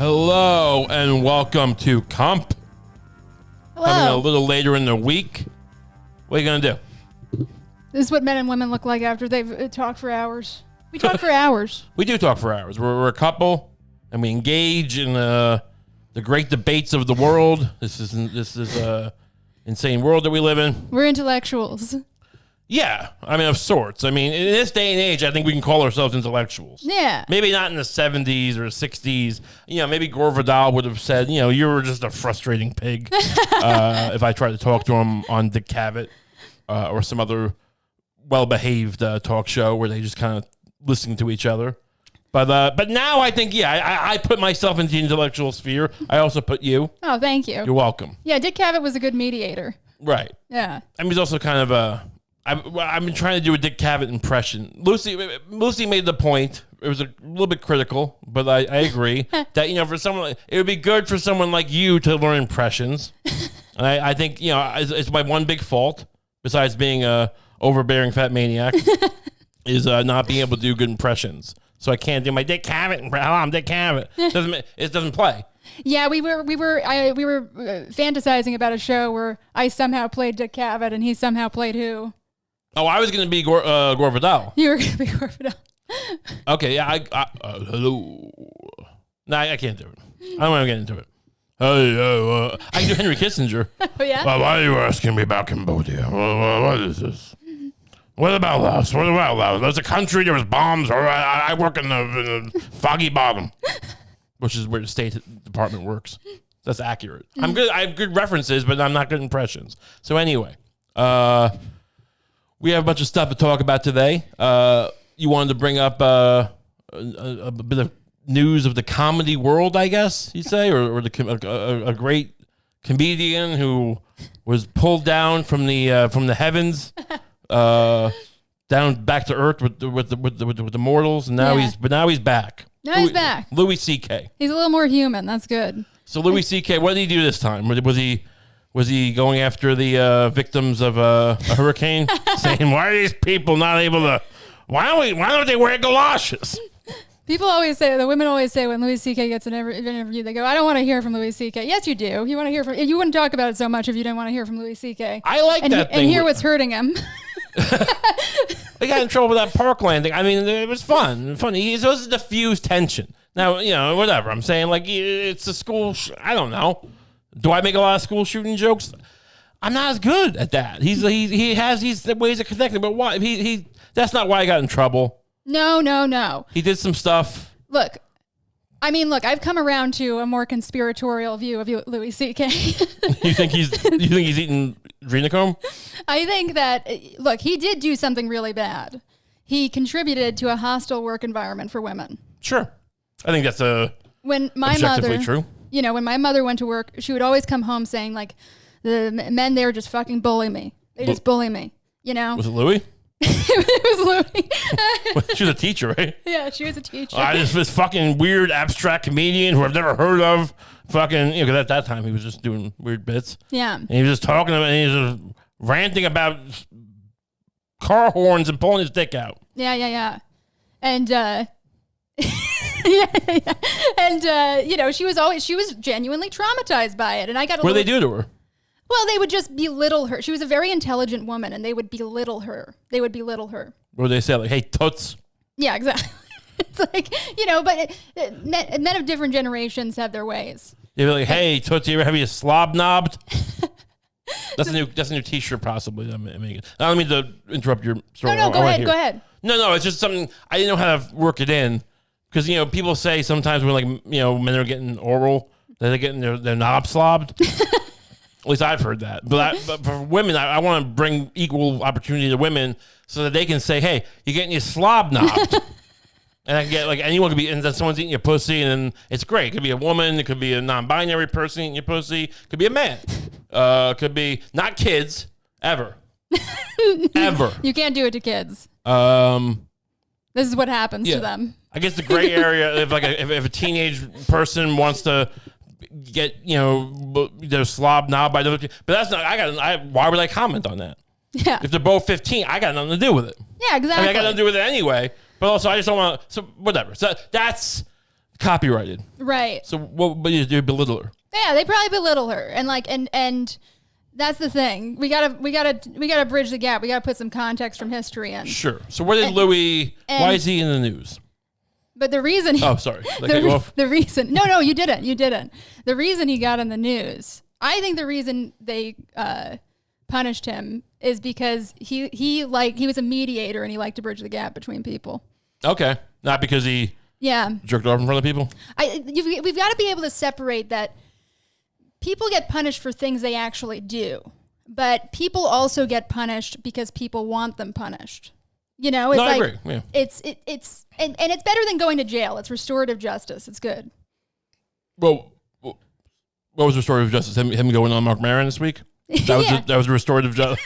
Hello and welcome to Kump. Hello. Coming a little later in the week. What are you going to do? This is what men and women look like after they've talked for hours. We talk for hours. We do talk for hours. We're a couple and we engage in the great debates of the world. This is insane world that we live in. We're intellectuals. Yeah, I mean, of sorts. I mean, in this day and age, I think we can call ourselves intellectuals. Yeah. Maybe not in the 70s or 60s. You know, maybe Gore Vidal would have said, you know, you were just a frustrating pig if I tried to talk to him on Dick Cavett or some other well-behaved talk show where they just kind of listen to each other. But now I think, yeah, I put myself into the intellectual sphere. I also put you. Oh, thank you. You're welcome. Yeah, Dick Cavett was a good mediator. Right. Yeah. I mean, he's also kind of I've been trying to do a Dick Cavett impression. Lucie made the point. It was a little bit critical, but I agree that, you know, for someone, it would be good for someone like you to learn impressions. And I think, you know, it's my one big fault, besides being a overbearing fat maniac, is not being able to do good impressions. So I can't do my Dick Cavett. Hello, I'm Dick Cavett. It doesn't play. Yeah, we were fantasizing about a show where I somehow played Dick Cavett and he somehow played who? Oh, I was going to be Gore Vidal. You were going to be Gore Vidal. Okay, yeah, hello. No, I can't do it. I don't want to get into it. Hey, I can do Henry Kissinger. Oh, yeah? Why are you asking me about Cambodia? What is this? What about Laos? What about Laos? There's a country, there was bombs. I work in the foggy bottom, which is where the State Department works. That's accurate. I'm good. I have good references, but I'm not good impressions. So anyway, we have a bunch of stuff to talk about today. You wanted to bring up a bit of news of the comedy world, I guess you say, or a great comedian who was pulled down from the heavens, down back to earth with the mortals, and now he's back. Now he's back. Louis C.K. He's a little more human. That's good. So Louis C.K., what did he do this time? Was he going after the victims of a hurricane, saying, "Why are these people not able to? Why don't they wear galoshes?" People always say, the women always say when Louis C.K. gets an interview, they go, "I don't want to hear from Louis C.K." Yes, you do. You want to hear from. You wouldn't talk about it so much if you didn't want to hear from Louis C.K. I like that thing. And hear what's hurting him. They got in trouble with that Parkland thing. I mean, it was fun. He's supposed to diffuse tension. Now, you know, whatever. I'm saying, like, it's a school. I don't know. Do I make a lot of school shooting jokes? I'm not as good at that. He has these ways of connecting, but why? That's not why I got in trouble. No. He did some stuff. Look, I've come around to a more conspiratorial view of Louis C.K. You think he's eating adrenochrome? I think that, look, he did do something really bad. He contributed to a hostile work environment for women. Sure. I think that's objectively true. You know, when my mother went to work, she would always come home saying, like, the men there just fucking bully me. They just bully me, you know? Was it Louis? It was Louis. She was a teacher, right? Yeah, she was a teacher. This fucking weird abstract comedian who I've never heard of. Fucking, you know, 'cause at that time he was just doing weird bits. Yeah. And he was just talking about, and he was just ranting about car horns and pulling his dick out. Yeah. And, And, you know, she was genuinely traumatized by it. And I got What did they do to her? Well, they would just belittle her. She was a very intelligent woman, and they would belittle her. What would they say? Like, hey, toots? Yeah, exactly. It's like, you know, but men of different generations have their ways. They'd be like, hey, toots, you ever have you slob knobbed? That's a new T-shirt, possibly. I don't mean to interrupt your story. No, go ahead. No, it's just something I didn't know how to work it in. Because, you know, people say sometimes when, like, you know, men are getting oral, that they're getting their knob slobbed. At least I've heard that. But for women, I want to bring equal opportunity to women so that they can say, hey, you're getting your slob knobbed. And I can get, like, anyone could be, and then someone's eating your pussy, and then it's great. It could be a woman. It could be a non-binary person eating your pussy. It could be a man. Could be not kids, ever. Ever. You can't do it to kids. This is what happens to them. I guess the gray area, if a teenage person wants to get, you know, their slob knob by the, but that's not. Why would I comment on that? Yeah. If they're both 15, I got nothing to do with it. Yeah, exactly. I got nothing to do with it anyway. But also, I just don't want to. So whatever. So that's copyrighted. Right. So what? But you belittle her. Yeah, they probably belittle her, and like, and that's the thing. We gotta bridge the gap. We gotta put some context from history in. Sure. So where did Louis? Why is he in the news? But the reason. Oh, sorry. The reason. No, you didn't. You didn't. The reason he got in the news. I think the reason they punished him is because he was a mediator and he liked to bridge the gap between people. Okay, not because he jerked off in front of people. We've got to be able to separate that. People get punished for things they actually do, but people also get punished because people want them punished. You know, it's I agree. Yeah. It's it's better than going to jail. It's restorative justice. It's good. Well, what was restorative justice? Him going on Mark Maron this week? That was restorative justice.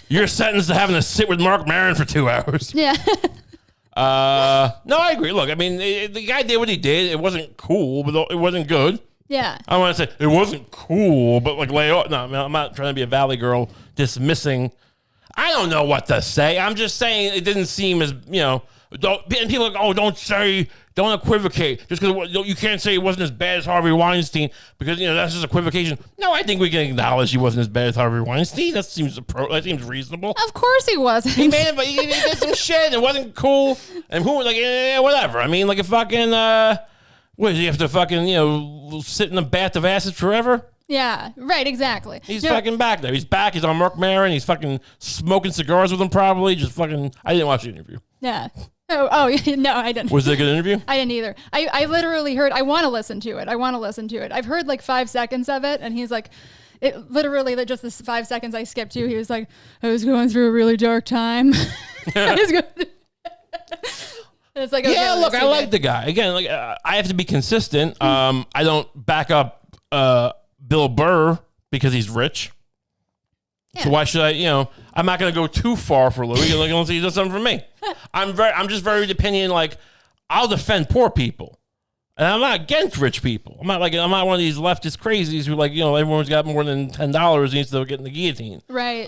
You're sentenced to having to sit with Mark Maron for 2 hours. Yeah. No, I agree. Look, I mean, the guy did what he did. It wasn't cool, but it wasn't good. Yeah. I want to say it wasn't cool, but like lay off. No, I'm not trying to be a valley girl dismissing. I don't know what to say. I'm just saying it didn't seem as, you know, and people are like, oh, don't equivocate. Just because you can't say it wasn't as bad as Harvey Weinstein because, you know, that's just equivocation. No, I think we can acknowledge he wasn't as bad as Harvey Weinstein. That seems reasonable. Of course he wasn't. He made it, but he did some shit and it wasn't cool. And who was like, whatever. I mean, like a fucking, what, does he have to fucking, you know, sit in a bath of acid forever? Yeah, right, exactly. He's fucking back there. He's back. He's on Mark Maron. He's fucking smoking cigars with him probably. Just fucking, I didn't watch the interview. Yeah. Oh, no, I didn't. Was it a good interview? I didn't either. I literally heard, I want to listen to it. I've heard like 5 seconds of it, and he's like, it literally, just the 5 seconds I skipped to, he was like, I was going through a really dark time. It's like, okay, yeah, look, I like the guy. Again, like I have to be consistent. I don't back up Bill Burr because he's rich. Yeah. So why should I, you know, I'm not going to go too far for Louis unless he does something for me. I'm just very opinion, like, I'll defend poor people. And I'm not against rich people. I'm not one of these leftist crazies who, like, you know, everyone's got more than $10 needs to get in the guillotine. Right.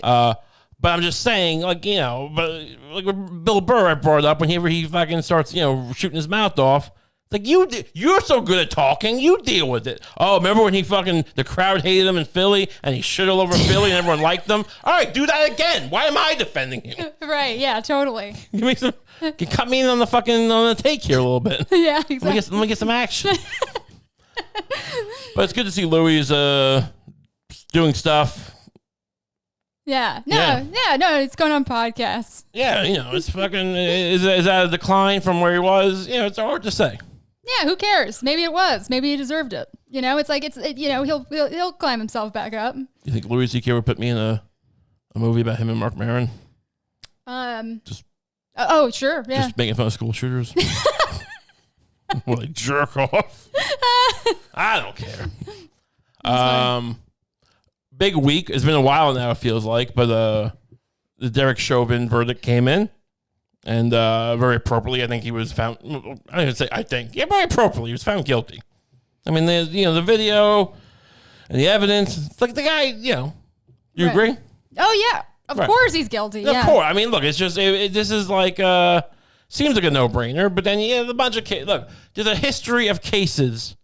But I'm just saying, like, you know, but like Bill Burr I brought up whenever he fucking starts, you know, shooting his mouth off. It's like, you're so good at talking, you deal with it. Oh, remember when the crowd hated him in Philly and he shit all over Philly and everyone liked him? All right, do that again. Why am I defending him? Right, yeah, totally. Cut me in on the take here a little bit. Yeah, exactly. Let me get some action. But it's good to see Louis doing stuff. Yeah. No, it's going on podcasts. Yeah, you know, it's fucking, is that a decline from where he was? You know, it's hard to say. Yeah, who cares? Maybe it was. Maybe he deserved it. You know, it's like, you know, he'll climb himself back up. You think Louis C.K. would put me in a movie about him and Mark Maron? Just. Oh, sure, yeah. Just making fun of school shooters. Like, jerk off. I don't care. Big week. It's been a while now, it feels like, but the Derek Chauvin verdict came in, and very appropriately, I think he was found. I don't even say I think. Yeah, very appropriately, he was found guilty. I mean, the video and the evidence. It's like the guy. You know, you agree? Oh yeah, of course he's guilty. Of course. I mean, look, it's just this is like seems like a no-brainer, but then you have a bunch of cases. Look, there's a history of cases.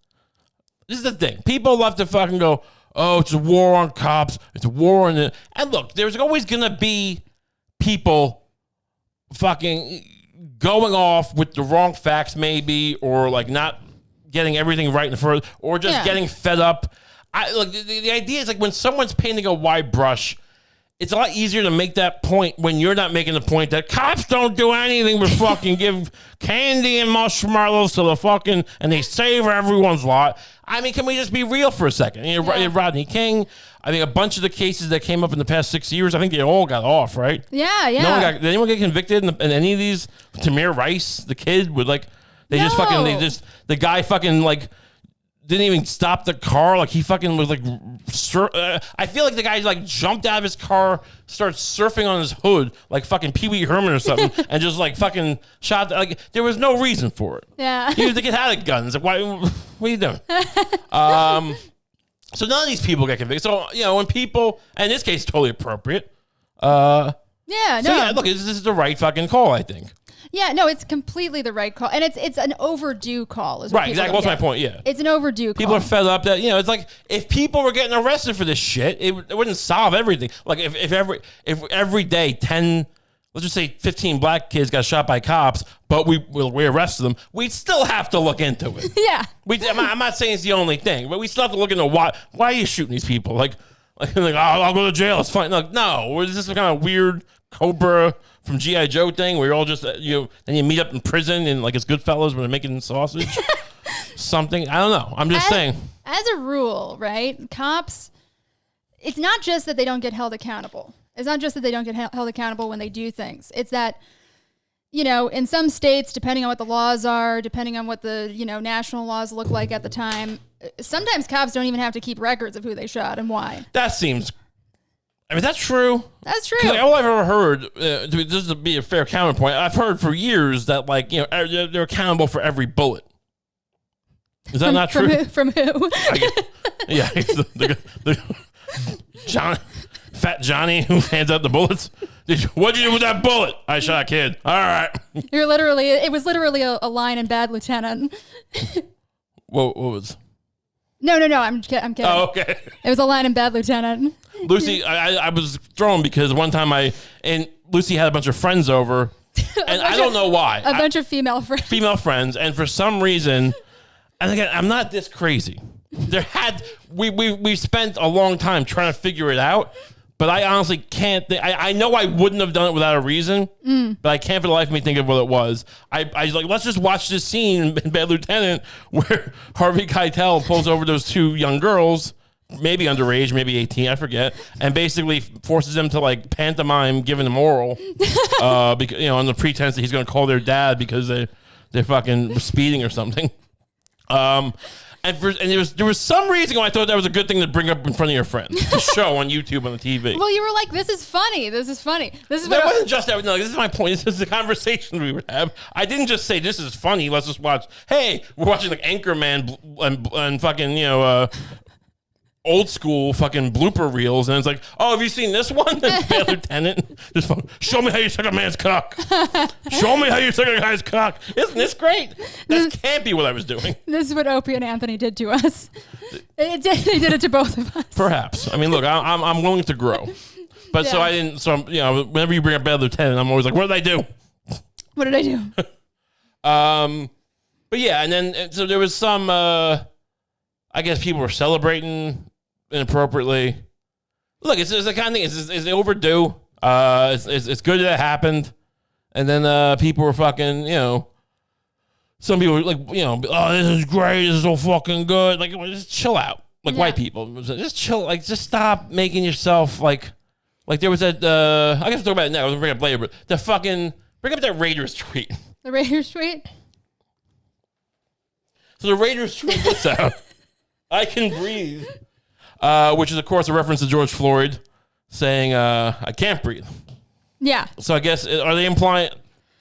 This is the thing. People love to fucking go, oh, it's a war on cops. It's a war on And look, there's always going to be people fucking going off with the wrong facts maybe, or like not getting everything right in the first, or just getting fed up. Look, the idea is like when someone's painting a wide brush, it's a lot easier to make that point when you're not making the point that cops don't do anything but fucking give candy and marshmallows to the fucking, and they save everyone's lot. I mean, can we just be real for a second? You know, Rodney King, I think a bunch of the cases that came up in the past 6 years, I think they all got off, right? Yeah. Did anyone get convicted in any of these? Tamir Rice, the kid, would like, the guy fucking like, didn't even stop the car. Like he fucking was like, I feel like the guy like jumped out of his car, started surfing on his hood like fucking Pee Wee Herman or something, and just like fucking shot. Like there was no reason for it. Yeah, he was to get out of guns. Like why? What are you doing? So none of these people get convicted. So you know when people, and in this case, totally appropriate. Yeah, So yeah, look, this is the right fucking call, I think. Yeah, no, it's completely the right call, and it's an overdue call. Is what Right, exactly. What's my point? Yeah, it's an overdue call. People are fed up that it's like if people were getting arrested for this shit, it wouldn't solve everything. Like if every day 10, let's just say 15 black kids got shot by cops, but we arrested them, we'd still have to look into it. Yeah, I'm not saying it's the only thing, but we still have to look into why are you shooting these people? Like I'll go to jail. It's fine. Like no, is this some kind of weird Cobra from G.I. Joe thing where you're all just then you meet up in prison and like it's Goodfellas when they're making sausage? Something. I don't know. I'm just saying. As a rule, right? Cops, it's not just that they don't get held accountable. It's not just that they don't get held accountable when they do things. It's that, in some states, depending on what the laws are, depending on what the, national laws look like at the time, sometimes cops don't even have to keep records of who they shot and why. That seems... I mean, that's true. That's true. Like, all I've ever heard, just to be a fair counterpoint, I've heard for years that, like, they're accountable for every bullet. Is that not true? From who? Yeah. Fat Johnny who hands out the bullets. What'd you do with that bullet? I shot a kid. All right. It was literally a line in Bad Lieutenant. What was? No, I'm kidding. Oh, okay. It was a line in Bad Lieutenant. Lucie, I was thrown because one time Lucie had a bunch of friends over, and I don't know why. A bunch of female friends. Female friends, and for some reason, and again, I'm not this crazy. We spent a long time trying to figure it out, but I honestly can't think. I know I wouldn't have done it without a reason, but I can't for the life of me think of what it was. I was like, let's just watch this scene in Bad Lieutenant where Harvey Keitel pulls over those two young girls, maybe underage, maybe 18, I forget, and basically forces them to like pantomime giving them oral, because on the pretense that he's going to call their dad because they're fucking speeding or something. And there was some reason why I thought that was a good thing to bring up in front of your friends to show on YouTube on the TV. Well, you were like, "This is funny. This is funny. This is." That wasn't just that. No, this is my point. This is the conversation we would have. I didn't just say this is funny. Let's just watch. Hey, we're watching like Anchorman and fucking old school fucking blooper reels, and it's like, oh, have you seen this one? Bad Lieutenant, just show me how you suck a man's cock. Show me how you suck a guy's cock. Isn't this great? That can't be what I was doing. This is what Opie and Anthony did to us. They did it to both of us. Perhaps. I mean, look, I'm willing to grow, but so I didn't. So whenever you bring up Bad Lieutenant, I'm always like, what did I do? What did I do? But yeah, and then so there was some. I guess people were celebrating inappropriately. Look, it's the kind of thing. It's overdue. It's good that it happened, and then people were fucking. Some people were like, oh, this is great. This is so fucking good. Like, just chill out. Like white people, just chill. Like, just stop making yourself like there was that. I guess we'll talk about it now. We'll bring it up later. But the fucking bring up that Raiders tweet. The Raiders tweet. So the Raiders tweet this out. I can breathe. Which is, of course, a reference to George Floyd saying, I can't breathe. Yeah. So I guess, are they implying...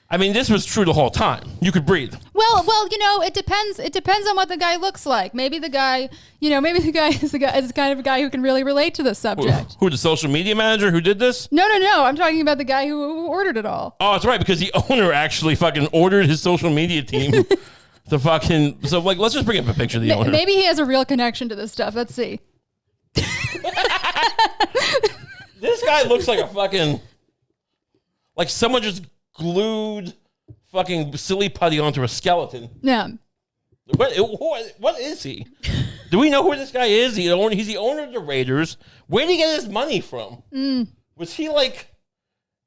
I mean, this was true the whole time. You could breathe. Well, it depends. It depends on what the guy looks like. Maybe the guy, is the kind of a guy who can really relate to this subject. Who, the social media manager who did this? No. I'm talking about the guy who ordered it all. Oh, that's right, because the owner actually fucking ordered his social media team to fucking... So, like, let's just bring up a picture of the owner. Maybe he has a real connection to this stuff. Let's see. This guy looks like a fucking... Like someone just glued fucking silly putty onto a skeleton. Yeah. What is he? Do we know who this guy is? He's the owner of the Raiders. Where did he get his money from? Was he like...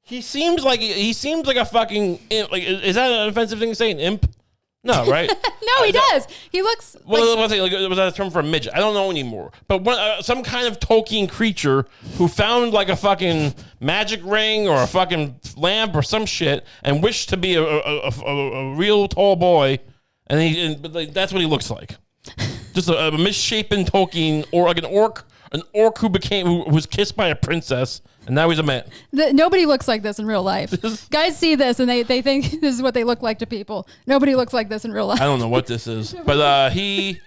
He seems like a fucking... Like, is that an offensive thing to say, an imp? No, right? No, he does. He looks... Well, was that a term for a midget? I don't know anymore. But some kind of Tolkien creature who found like a fucking magic ring or a fucking lamp or some shit and wished to be a real tall boy, and that's what he looks like. Just a misshapen Tolkien, or like an orc who was kissed by a princess, and now he's a man. Nobody looks like this in real life. Guys see this and they think this is what they look like to people. Nobody looks like this in real life. I don't know what this is, but he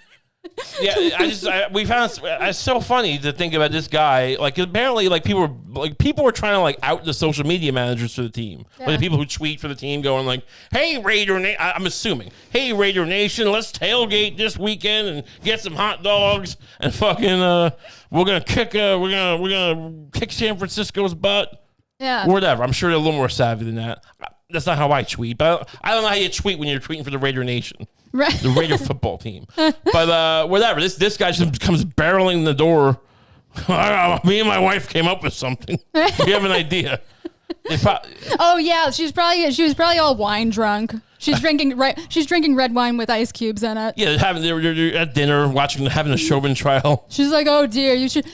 Yeah, we found it's so funny to think about this guy. Like, apparently, like people were trying to like out the social media managers for the team, like the people who tweet for the team, going like, "Hey Raider Nation," I'm assuming, "Hey Raider Nation, let's tailgate this weekend and get some hot dogs and fucking we're gonna kick San Francisco's butt." Yeah, whatever. I'm sure they're a little more savvy than that. That's not how I tweet, but I don't know how you tweet when you're tweeting for the Raider Nation. Right. The Raider football team. But whatever. This guy just comes barreling the door. Me and my wife came up with something. We have an idea. Oh yeah, she was probably all wine drunk. She's drinking red wine with ice cubes in it. Yeah, they're at dinner having a Shovin trial. She's like, "Oh dear, you should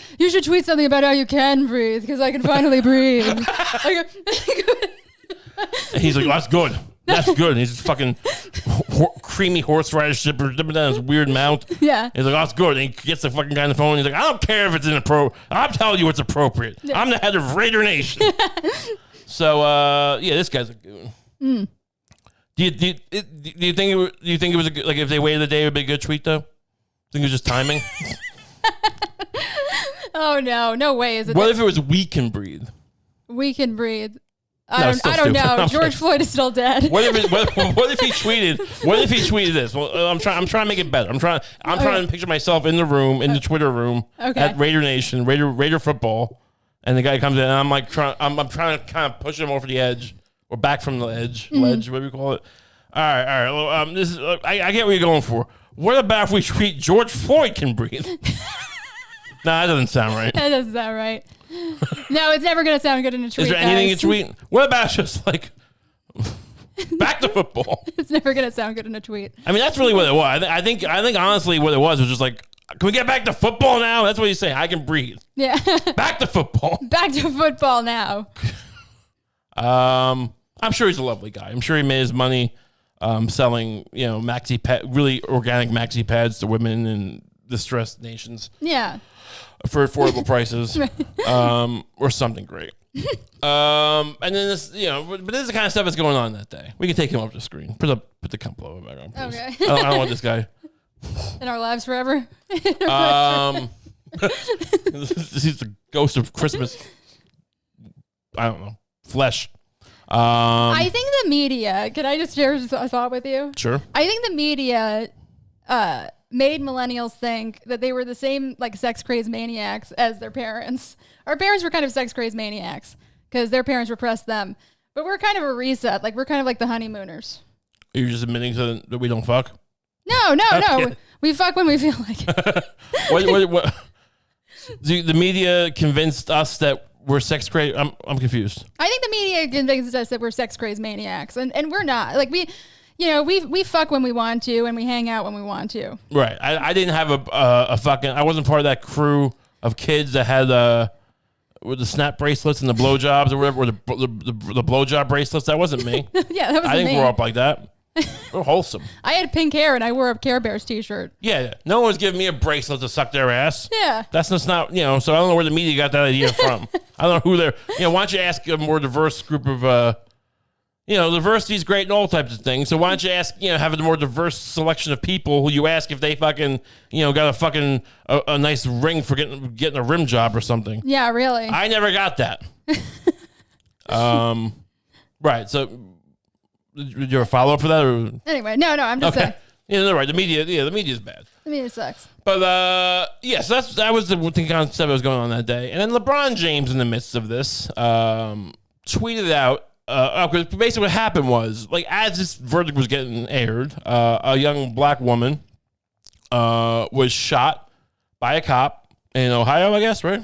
tweet something about how you can breathe because I can finally breathe." And he's like, "Oh, that's good. That's good." And he's just fucking creamy horseradish dipping down his weird mouth. Yeah. He's like, "Oh, that's good." And he gets the fucking guy on the phone. And he's like, "I don't care if it's inappropriate. I'm telling you it's appropriate. Yeah. I'm the head of Raider Nation." So, this guy's a goon. Mm. Do you think it was like if they waited a day, it would be a good tweet though? Think it was just timing? Oh no way! Is it? What if it was "We can breathe"? We can breathe. I don't know. George Floyd is still dead. What if he tweeted? What if he tweeted this? Well, I'm trying to make it better. I'm trying to picture myself in the room, in the Twitter room, at Raider Nation, Raider football, and the guy comes in, and I'm like I'm trying to kind of push him over the edge or back from the ledge, whatever you call it. All right. Well, this is I get what you're going for. What about if we tweet "George Floyd can breathe"? Nah, that doesn't sound right. That doesn't sound right. No, it's never going to sound good in a tweet. Is there anything you tweet? What about just like back to football? It's never going to sound good in a tweet. I mean, that's really what it was. I think honestly what it was just like, can we get back to football now? That's what you say. I can breathe. Yeah. Back to football. Back to football now. I'm sure he's a lovely guy. I'm sure he made his money selling, really organic maxi pads to women in distressed nations. Yeah. For affordable prices, or something great. And then this, but this is the kind of stuff that's going on that day. We can take him off the screen. Put the Kump logo back on, please. Okay. I don't want this guy in our lives forever. He's the ghost of Christmas. I don't know, flesh. I think the media. Can I just share a thought with you? Sure. I think the media made millennials think that they were the same like sex crazed maniacs as their parents. Our parents were kind of sex crazed maniacs because their parents repressed them. But we're kind of a reset. Like we're kind of like the honeymooners. Are you just admitting that we don't fuck? No. We fuck when we feel like it. What? The media convinced us that we're sex crazed. I'm confused. I think the media convinced us that we're sex crazed maniacs, and we're not. Like we fuck when we want to, and we hang out when we want to. Right. I didn't have a fucking. I wasn't part of that crew of kids that had with the snap bracelets and the blowjobs or whatever, or the blowjob bracelets. That wasn't me. Yeah, that was me. I didn't grow up like that. We're wholesome. I had pink hair and I wore a Care Bears t-shirt. Yeah. No one was giving me a bracelet to suck their ass. Yeah. That's just not, so I don't know where the media got that idea from. I don't know who they're, why don't you ask a more diverse group of, diversity is great and all types of things. So why don't you ask, have a more diverse selection of people who you ask if they fucking, got a fucking, a nice ring for getting a rim job or something. Yeah, really. I never got that. Right. So, did you have a follow-up for that? Or? Anyway, no, I'm just saying. Yeah, no, right. The media is bad. The media sucks. But, so that was the kind of stuff that was going on that day. And then LeBron James, in the midst of this, tweeted out, because basically what happened was, like, as this verdict was getting aired, a young black woman was shot by a cop in Ohio, I guess, right?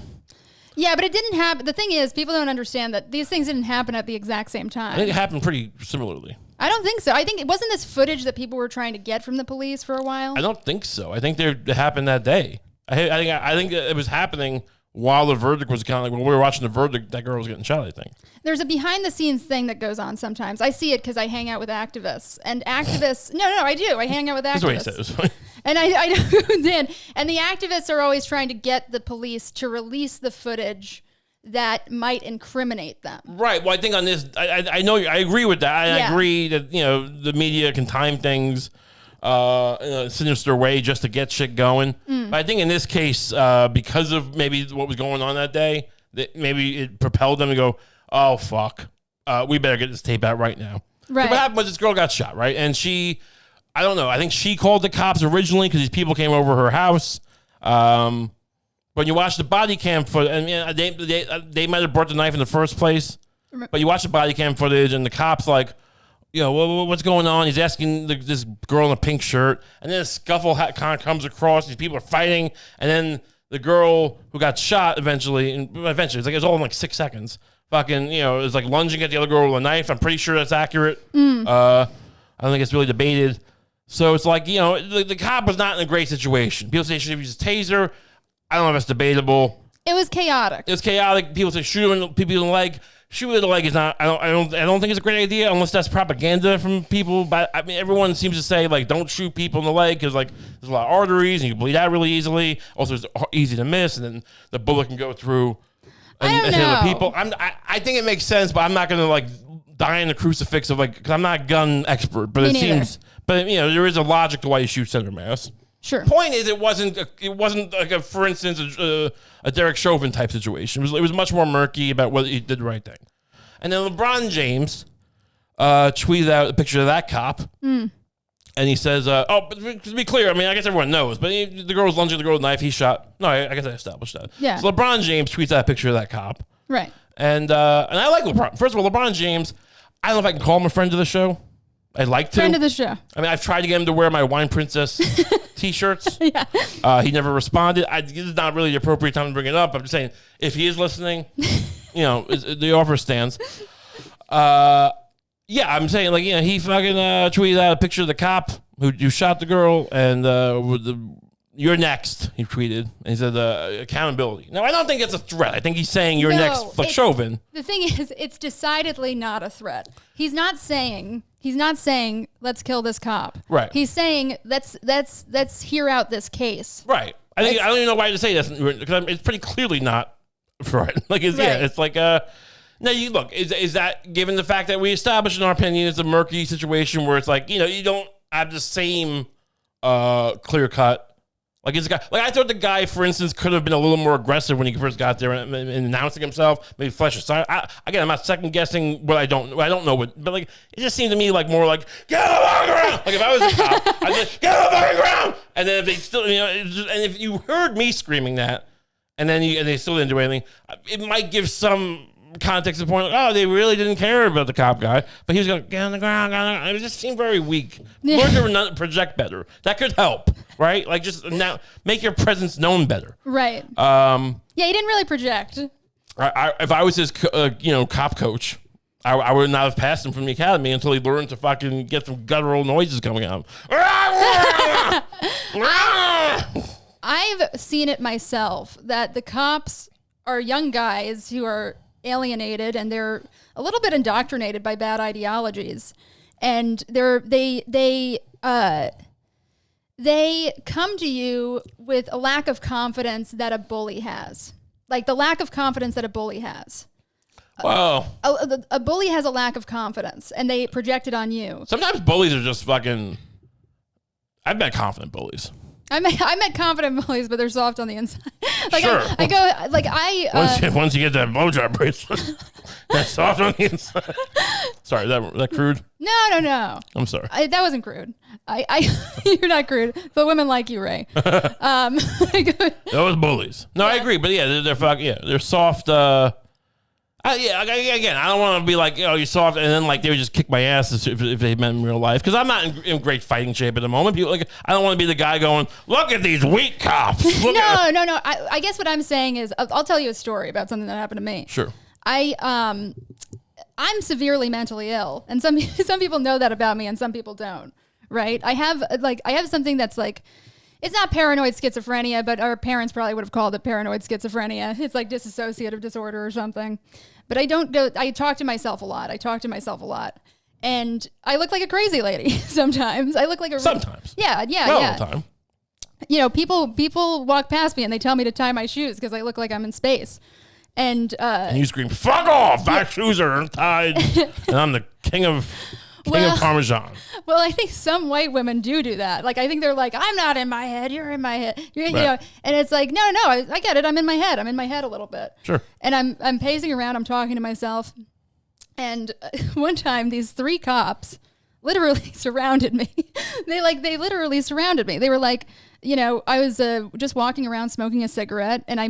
Yeah, but it didn't happen. The thing is, people don't understand that these things didn't happen at the exact same time. I think it happened pretty similarly. I don't think so. I think it wasn't this footage that people were trying to get from the police for a while. I don't think so. I think it happened that day. I think it was happening while the verdict was kind of like when we were watching the verdict. That girl was getting shot, I think. There's a behind the scenes thing that goes on sometimes. I see it because I hang out with activists. And activists, no, I do. I hang out with activists. That's what he said. It was funny. And I know who did. And the activists are always trying to get the police to release the footage that might incriminate them. Right. Well, I think on this, I know, I agree with that. I agree that, the media can time things in a sinister way just to get shit going. But I think in this case, because of maybe what was going on that day, that maybe it propelled them to go, oh, fuck. We better get this tape out right now. Right. So what happened was this girl got shot, right? And I don't know. I think she called the cops originally because these people came over her house. When you watch the body cam footage, and they might have brought the knife in the first place, but you watch the body cam footage and the cops like, what's going on? He's asking this girl in a pink shirt, and then a scuffle kind of comes across. These people are fighting, and then the girl who got shot eventually, it's all in like 6 seconds. Fucking, is like lunging at the other girl with a knife. I'm pretty sure that's accurate. I don't think it's really debated. So it's like, the cop was not in a great situation. People say she should use a taser. I don't know if it's debatable. It was chaotic. People say shoot him in the leg. Shoot in the leg is not. I don't think it's a great idea unless that's propaganda from people. But I mean, everyone seems to say like don't shoot people in the leg because like there's a lot of arteries and you can bleed out really easily. Also, it's easy to miss, and then the bullet can go through and hit other people. I think it makes sense, but I'm not gonna like die in the crucifix of like because I'm not a gun expert. But it seems. But there is a logic to why you shoot center mass. Sure. Point is, it wasn't like a, for instance, a Derek Chauvin type situation. It was much more murky about whether he did the right thing. And then LeBron James tweeted out a picture of that cop, and he says, but to be clear, I mean, I guess everyone knows, but the girl was lunging at the girl with a knife. He shot. No, I guess I established that. Yeah. So LeBron James tweets out a picture of that cop. Right. And I like LeBron. First of all, LeBron James, I don't know if I can call him a friend of the show. I'd like to. Friend of the show. I mean, I've tried to get him to wear my Wine Princess T-shirts. Yeah. He never responded. This is not really the appropriate time to bring it up. I'm just saying, if he is listening, the offer stands. Yeah, I'm saying, like, he fucking tweeted out a picture of the cop who shot the girl, and you're next, he tweeted. And he said, accountability. Now, I don't think it's a threat. I think he's saying you're next, like Chauvin. The thing is, it's decidedly not a threat. He's not saying, let's kill this cop. Right. He's saying, let's hear out this case. Right. I don't even know why to say this, because it's pretty clearly not a threat. Like, it's like, now, you look, is that, given the fact that we established in our opinion, it's a murky situation where it's like, you don't have the same clear-cut. Like, it's a guy, like, I thought the guy, for instance, could have been a little more aggressive when he first got there and announcing himself, maybe flesh aside. Again, I'm not second-guessing what I don't know what, but, like, it just seemed to me like more like, get on the fucking ground! Like, if I was a cop, I'd be like, get on the fucking ground! And then if they still, and if you heard me screaming that, and then they still didn't do anything, it might give some context to the point, like, they really didn't care about the cop guy, but he was going, get on the ground, it just seemed very weak. Learn to project better. That could help, right? Like, just now make your presence known better. Right. Yeah, he didn't really project. If I was his, cop coach, I would not have passed him from the academy until he learned to fucking get some guttural noises coming out. I've seen it myself that the cops are young guys who are alienated and they're a little bit indoctrinated by bad ideologies, and they come to you with a lack of confidence that a bully has, like the lack of confidence that a bully has. Well, a bully has a lack of confidence, and they project it on you. Sometimes bullies are just fucking. I've met confident bullies. I met confident bullies, but they're soft on the inside. Like, sure. Once you get that blowjob bracelet, that's soft on the inside. Sorry, that crude? No. I'm sorry. That wasn't crude. You're not crude, but women like you, Ray. That was bullies. No, yeah. I agree, but yeah, they're soft. Again, I don't want to be like, you're soft, and then like they would just kick my ass if they met in real life, because I'm not in great fighting shape at the moment. People, like, I don't want to be the guy going, look at these weak cops. No. I guess what I'm saying is, I'll tell you a story about something that happened to me. Sure. I'm severely mentally ill, and some people know that about me, and some people don't. Right? I have something that's like, it's not paranoid schizophrenia, but our parents probably would have called it paranoid schizophrenia. It's like dissociative disorder or something. But I talk to myself a lot. And I look like a crazy lady sometimes. I look like a... Sometimes. Yeah. All the time. People walk past me and they tell me to tie my shoes because I look like I'm in space. And you scream, fuck off! My shoes are untied, and I'm the king of... King of Parmesan. Well, I think some white women do that. Like, I think they're like, I'm not in my head. You're in my head. You know, and it's like, no, I get it. I'm in my head. I'm in my head a little bit. Sure. And I'm pacing around. I'm talking to myself. And one time, these 3 cops literally surrounded me. They literally surrounded me. They were like, you know, I was just walking around smoking a cigarette, and I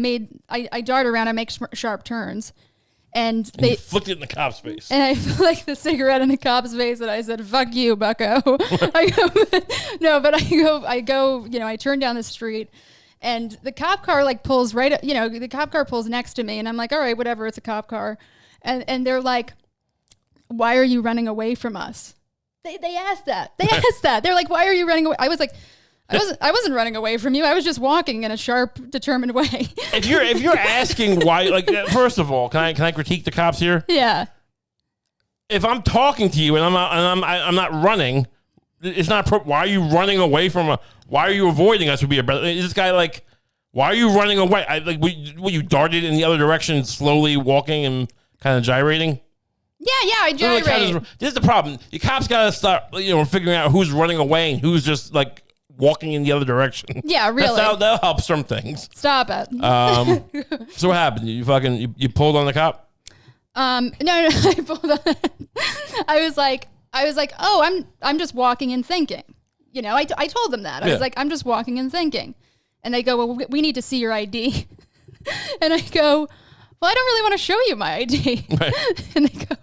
dart around. I make sharp turns. And they you flicked it in the cop's face. And I flicked the cigarette in the cop's face, and I said, "Fuck you, bucko." I go, you know, I turn down the street, and the cop car like pulls right, you know, the cop car pulls next to me, and I'm like, all right, whatever, it's a cop car. And they're like, "Why are you running away from us?" They asked that. They asked that. They're like, "Why are you running away?" I was like, I wasn't running away from you. I was just walking in a sharp, determined way. If you're asking why, like, first of all, can I critique the cops here? Yeah. If I'm talking to you and I'm not running, it's not. Why are you running away from why are you avoiding us? Would be a better. This guy like, why are you running away? You darted in the other direction, slowly walking and kind of gyrating. Yeah, I gyrate. This is the problem. The cops got to start, you know, figuring out who's running away and who's just like walking in the other direction. Yeah, really. That'll help some things. Stop it. So what happened? You pulled on the cop? No, I pulled on. I was like, oh, I'm just walking and thinking. You know, I told them that. I was like, I'm just walking and thinking. And they go, well, we need to see your ID. And I go, well, I don't really want to show you my ID. Right. And they go,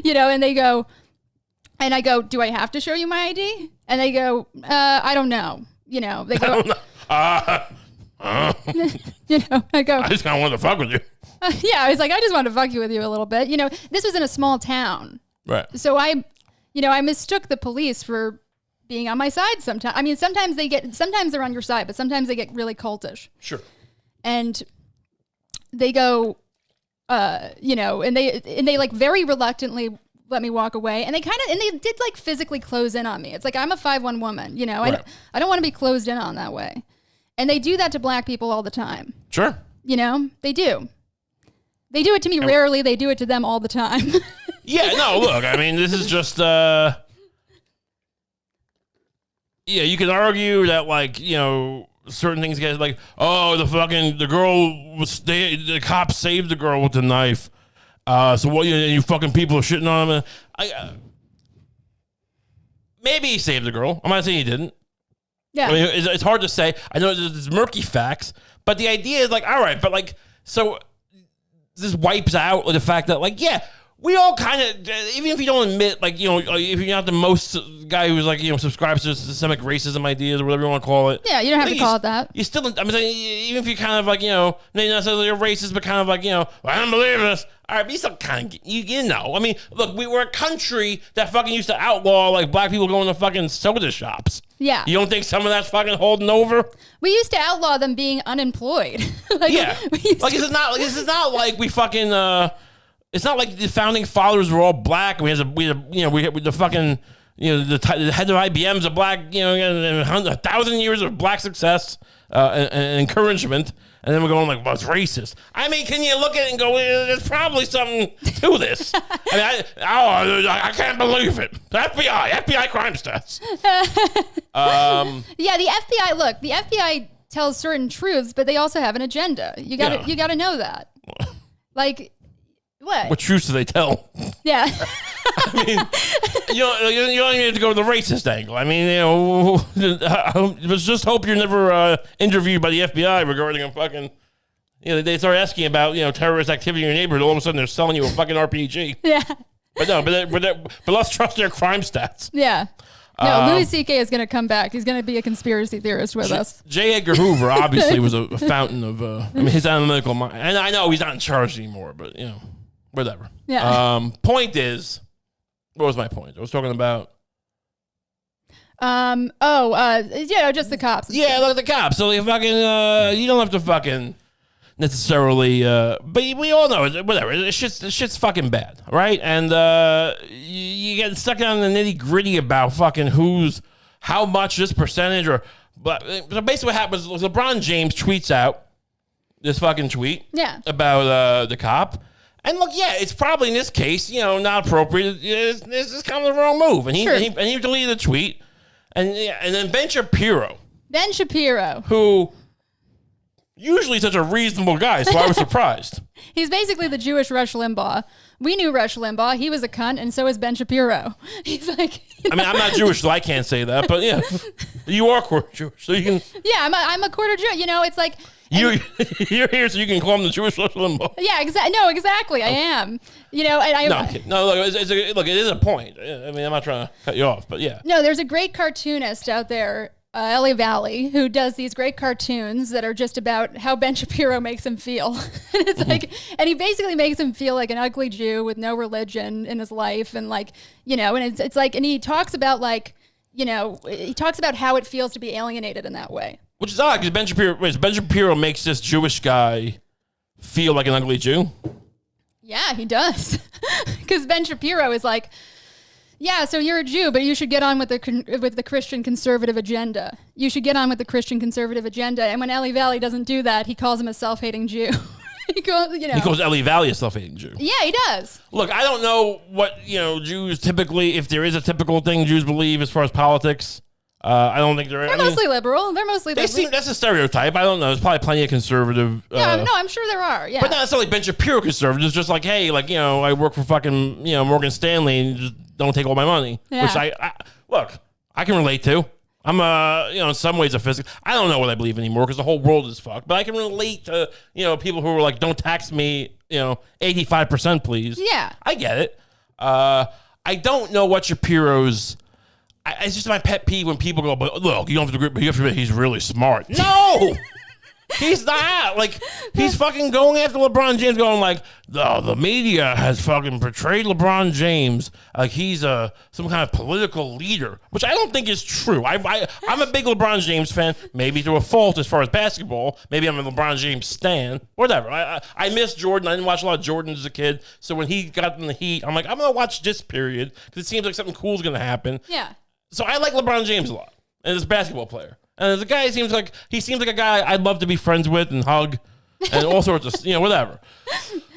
you know, and I go, do I have to show you my ID? And they go, I don't know. You know, they go, you know, I go, I just kind of wanted to fuck with you. Yeah, I was like, I just wanted to fuck you with you a little bit. You know, this was in a small town. Right. So I mistook the police for being on my side sometimes. I mean, sometimes they're on your side, but sometimes they get really cultish. Sure. And they go, you know, and they like very reluctantly let me walk away, and they did like physically close in on me. It's like, I'm a 5'1" woman, you know, right. I don't want to be closed in on that way. And they do that to black people all the time. Sure. You know, they do. They do it to me rarely. They do it to them all the time. Yeah, no, look, I mean, this is just, yeah, you can argue that, like, you know, certain things get like, oh, the cops saved the girl with the knife. So what? You fucking people are shitting on him. Maybe he saved the girl. I'm not saying he didn't. Yeah. I mean, it's hard to say. I know there's murky facts, but the idea is like, all right, but like, so this wipes out the fact that, like, yeah, we all kind of, even if you don't admit, like, you know, if you're not the most guy who's like, you know, subscribes to systemic racism ideas or whatever you want to call it. Yeah, you don't have to call it that. You still, I mean, even if you're kind of like, you know, not necessarily a racist, but kind of like, you know, well, I don't believe this. All right, but you still kind of, you know, I mean, look, we were a country that fucking used to outlaw like black people going to fucking soda shops. Yeah. You don't think some of that's fucking holding over? We used to outlaw them being unemployed. Like, yeah. Like, this is not like we fucking, it's not like the founding fathers were all black. We had the fucking, you know, the head of IBM's a black, you know, and 1,000 years of black success and encouragement. And then we're going like, well, it's racist. I mean, can you look at it and go, there's probably something to this? I mean, I can't believe it. The FBI crime stats. Yeah, the FBI tells certain truths, but they also have an agenda. You gotta know that. Like, what? What truths do they tell? Yeah. I mean, you don't even have to go to the racist angle. I mean, you know, let's just hope you're never interviewed by the FBI regarding a fucking, you know, they start asking about, you know, terrorist activity in your neighborhood. All of a sudden, they're selling you a fucking RPG. Yeah. But let's trust their crime stats. Yeah. No, Louis C.K. is going to come back. He's going to be a conspiracy theorist with us. J. Edgar Hoover obviously was a fountain of, I mean, his analytical mind. And I know he's not in charge anymore, but, you know, whatever. Yeah. Point is, what was my point? I was talking about. Just the cops. Yeah, look at the cops. So they fucking, you don't have to fucking necessarily, but we all know it. Whatever. This shit's fucking bad, right? And you get stuck down in the nitty gritty about fucking how much this percentage but so basically what happens is Lebron James tweets out this fucking tweet. Yeah. About the cop. And look, yeah, it's probably in this case, not appropriate. It's kind of the wrong move. And he deleted the tweet. And then Ben Shapiro, who usually such a reasonable guy, so I was surprised. He's basically the Jewish Rush Limbaugh. We knew Rush Limbaugh. He was a cunt, and so is Ben Shapiro. He's like... I mean, I'm not Jewish, so I can't say that, but yeah. You are quarter Jewish, so you can... Yeah, I'm a quarter Jew. It's like... You're here so you can call him the Jewish Rush Limbaugh. Yeah, exactly. I am. No, look, it is a point. I mean, I'm not trying to cut you off, but yeah. No, there's a great cartoonist out there, Ellie Valley, who does these great cartoons that are just about how Ben Shapiro makes him feel. And it's like, and he basically makes him feel like an ugly Jew with no religion in his life. And like, and it's like, and he talks about like, he talks about how it feels to be alienated in that way. Which is odd, because Ben Shapiro makes this Jewish guy feel like an ugly Jew. Yeah, he does. Because Ben Shapiro is like, yeah, so you're a Jew, but you should get on with the Christian conservative agenda. You should get on with the Christian conservative agenda. And when Ellie Valley doesn't do that, he calls him a self-hating Jew. He calls Ellie Valley a self-hating Jew. Yeah, he does. Look, I don't know what Jews typically, if there is a typical thing Jews believe as far as politics. I don't think they're mostly liberal. That's a stereotype. I don't know. There's probably plenty of conservative. No, I'm sure there are. Yeah, but not necessarily Ben Shapiro conservatives. Just like, hey, like I work for fucking Morgan Stanley and just don't take all my money. Yeah. Which I look, I can relate to. I'm in some ways a physical. I don't know what I believe anymore because the whole world is fucked. But I can relate to people who are like, don't tax me 85% please. Yeah, I get it. I don't know what Shapiro's. It's just my pet peeve when people go, but look, you don't have to agree, but you have to admit he's really smart. No! He's not. Like, he's fucking going after LeBron James, going like, the media has fucking portrayed LeBron James like he's some kind of political leader, which I don't think is true. I'm a big LeBron James fan, maybe to a fault as far as basketball. Maybe I'm a LeBron James stan, whatever. I miss Jordan. I didn't watch a lot of Jordan as a kid, so when he got in the Heat, I'm like, I'm going to watch this period because it seems like something cool is going to happen. Yeah. So I like LeBron James a lot, and as a basketball player. And as a guy, he seems like a guy I'd love to be friends with and hug, and all sorts of whatever.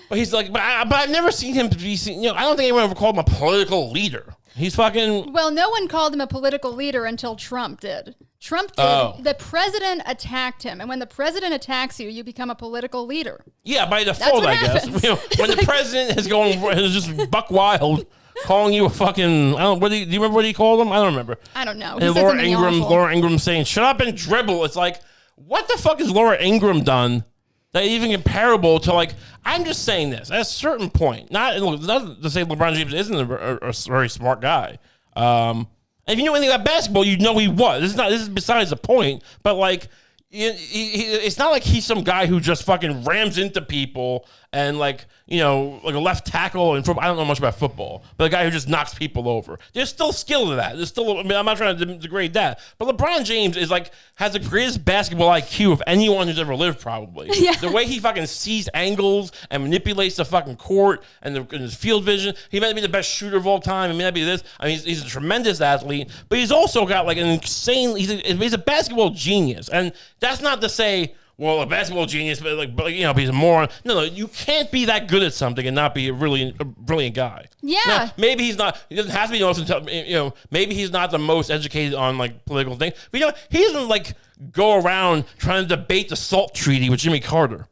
But he's like, but I've never seen him be seen. I don't think anyone ever called him a political leader. He's fucking. Well, no one called him a political leader until Trump did. Trump did. Oh. The president attacked him, and when the president attacks you, you become a political leader. Yeah, by default, I guess. When the president is just buck wild. Calling you a fucking, do you remember what he called him? I don't remember. I don't know. And Laura Ingraham saying, shut up and dribble. It's like, what the fuck has Laura Ingraham done that even comparable to like, I'm just saying this, at a certain point, not to say LeBron James isn't a very smart guy. And if you know anything about basketball, you know he was. This is besides the point, but like, it's not like he's some guy who just fucking rams into people and like a left tackle and I don't know much about football, but a guy who just knocks people over. There's still skill to that. I'm not trying to degrade that, but LeBron James is like has the greatest basketball IQ of anyone who's ever lived, probably. Yeah. The way he fucking sees angles and manipulates the fucking court and his field vision. He might be the best shooter of all time. He might be this. I mean, he's a tremendous athlete, but he's also got like an insane. He's a basketball genius, and that's not to say. Well, a basketball genius, but he's a moron. No, you can't be that good at something and not be a brilliant guy. Yeah. Now, maybe he's not. He doesn't have to be the most. Maybe he's not the most educated on like political things. But he doesn't like go around trying to debate the SALT treaty with Jimmy Carter.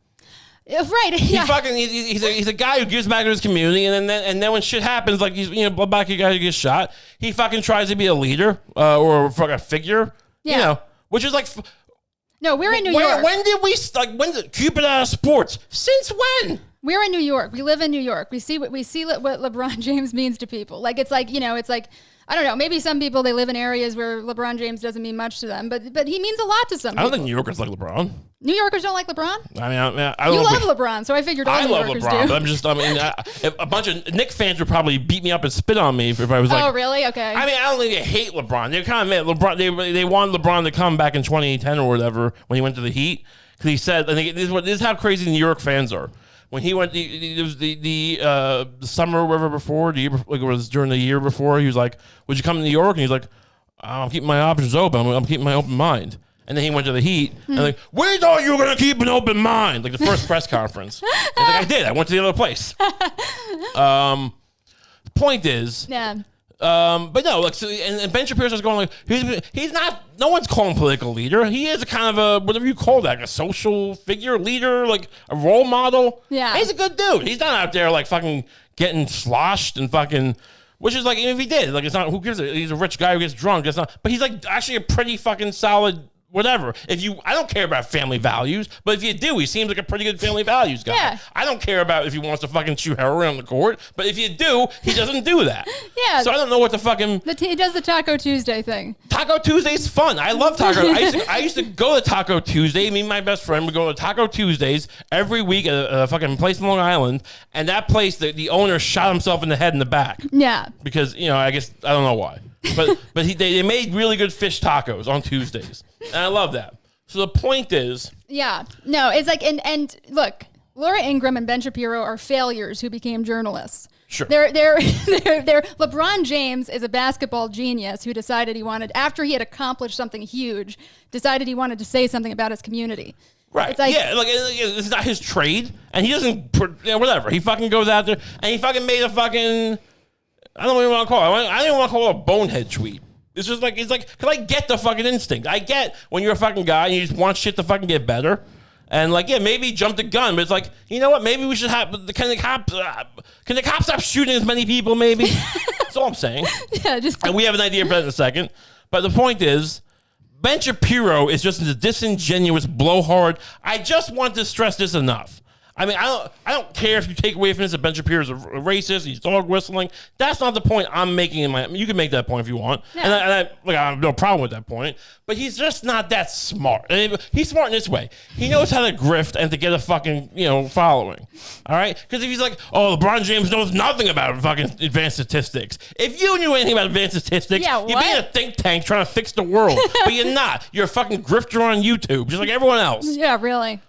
Right. Yeah. He's a guy who gives back to his community, and then when shit happens, like he's black guy who gets shot, he fucking tries to be a leader or a figure. Yeah. Which is like. No, we're in New York. When did keep it out of sports? Since when? We're in New York. We live in New York. We see what LeBron James means to people. Like it's like I don't know. Maybe some people they live in areas where LeBron James doesn't mean much to them, but he means a lot to some people. I don't think New Yorkers like LeBron. New Yorkers don't like LeBron? I mean, I you love LeBron, so I figured all New Yorkers do. I love LeBron, but a bunch of Knicks fans would probably beat me up and spit on me if I was like. Oh, really? Okay. I mean, I don't think they hate LeBron. They kind of LeBron. They wanted LeBron to come back in 2010 or whatever when he went to the Heat because he said, I think this is how crazy New York fans are. When he went, it was the summer or whatever before, the year before, like it was during the year before, he was like, would you come to New York? And he's like, I'm keeping my options open. I'm keeping my open mind. And then he went to the Heat and like, we thought you were going to keep an open mind. Like the first press conference. He's like, I did. I went to the other place. The point is, but no, like, so, and Ben Shapiro was going like, he's not, no one's calling him political leader. He is a kind of a, whatever you call that, like a social figure, leader, like a role model. Yeah. He's a good dude. He's not out there like fucking getting sloshed and fucking, which is like, even if he did, like, it's not, who gives it? He's a rich guy who gets drunk. It's not, but he's like actually a pretty fucking solid whatever. I don't care about family values, but if you do, he seems like a pretty good family values guy. Yeah. I don't care about if he wants to fucking shoot heroin on the court, but if you do, he doesn't do that. Yeah. So I don't know what the fucking... He does the Taco Tuesday thing. Taco Tuesday's fun. I love Taco. I used to go to Taco Tuesday. Me and my best friend would go to Taco Tuesdays every week at a fucking place in Long Island, and that place, the owner shot himself in the head in the back. Yeah. Because, I guess, I don't know why. But they made really good fish tacos on Tuesdays. And I love that. So the point is... Yeah. No, it's like... And look, Laura Ingraham and Ben Shapiro are failures who became journalists. Sure. They're LeBron James is a basketball genius who decided he wanted, after he had accomplished something huge, decided he wanted to say something about his community. Right. It's like, it's not his trade. And he doesn't... whatever. He fucking goes out there and he fucking made a fucking... I don't even want to call it. I don't even want to call it a bonehead tweet. It's just like, because I get the fucking instinct. I get when you're a fucking guy and you just want shit to fucking get better. And like, yeah, maybe he jumped the gun, but it's like, you know what? Maybe we should have, can the cops stop shooting as many people maybe? That's all I'm saying. Yeah, and we have an idea for that in a second. But the point is, Ben Shapiro is just a disingenuous blowhard. I just want to stress this enough. I mean, I don't care if you take away from this that Ben Shapiro's a racist, he's dog whistling. That's not the point I'm making you can make that point if you want. Yeah. And I have no problem with that point. But he's just not that smart. He's smart in this way. He knows how to grift and to get a fucking, following. All right? Because if he's like, oh, LeBron James knows nothing about fucking advanced statistics. If you knew anything about advanced statistics, you'd be in a think tank trying to fix the world. But you're not. You're a fucking grifter on YouTube, just like everyone else. Yeah, really.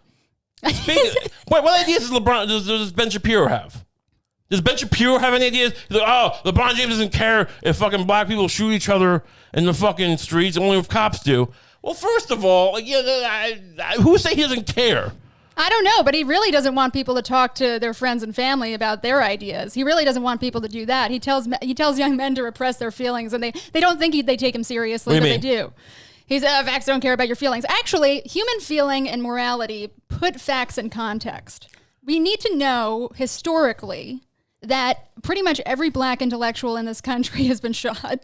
What ideas does Ben Shapiro have? Does Ben Shapiro have any ideas? He's like, oh, LeBron James doesn't care if fucking black people shoot each other in the fucking streets, only if cops do. Well, first of all, who say he doesn't care? I don't know, but he really doesn't want people to talk to their friends and family about their ideas. He really doesn't want people to do that. He tells young men to repress their feelings, and they don't think they take him seriously, but they do. He's facts don't care about your feelings. Actually, human feeling and morality put facts in context. We need to know historically that pretty much every black intellectual in this country has been shot.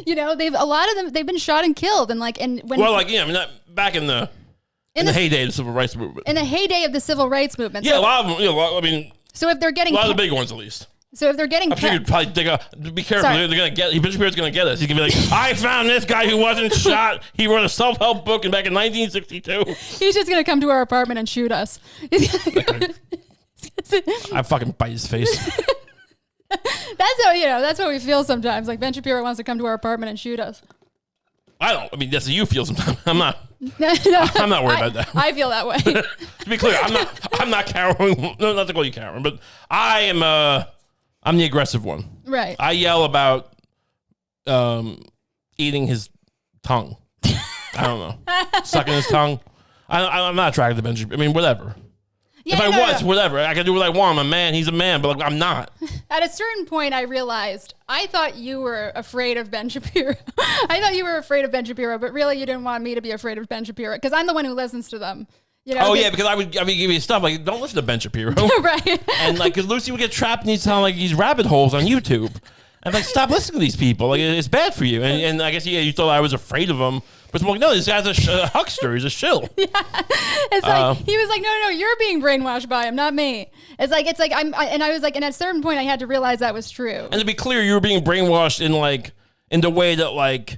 A lot of them they've been shot and killed, back in the heyday of the civil rights movement. In the heyday of the civil rights movement. Yeah, so, a lot of them. So if they're getting a lot of the big ones, at least. So if they're getting... I'm sure you'd probably dig up... Be careful. Sorry. They're going to get... Ben Shapiro's going to get us. He's going to be like, I found this guy who wasn't shot. He wrote a self-help book back in 1962. He's just going to come to our apartment and shoot us. I fucking bite his face. That's how we feel sometimes. Like Ben Shapiro wants to come to our apartment and shoot us. I don't. I mean, that's how you feel sometimes. I'm not. I'm not worried about that. I feel that way. To be clear, I'm not cowering. No, not to call you cowering, but I am. I'm the aggressive one. Right. I yell about eating his tongue. I don't know. Sucking his tongue. I'm not attracted to Ben Shapiro. I mean, whatever. Yeah, whatever. I can do what I want. I'm a man. He's a man, but I'm not. At a certain point, I realized I thought you were afraid of Ben Shapiro. I thought you were afraid of Ben Shapiro, but really you didn't want me to be afraid of Ben Shapiro because I'm the one who listens to them. Because I would give you stuff like, don't listen to Ben Shapiro. Right. And because Lucie would get trapped in these rabbit holes on YouTube. And stop listening to these people. It's bad for you. And I guess you thought I was afraid of him. But I'm like, no, this guy's a huckster. He's a shill. Yeah. It's like, he was like, no, you're being brainwashed by him, not me. It's like, I was like, and at a certain point I had to realize that was true. And to be clear, you were being brainwashed in the way that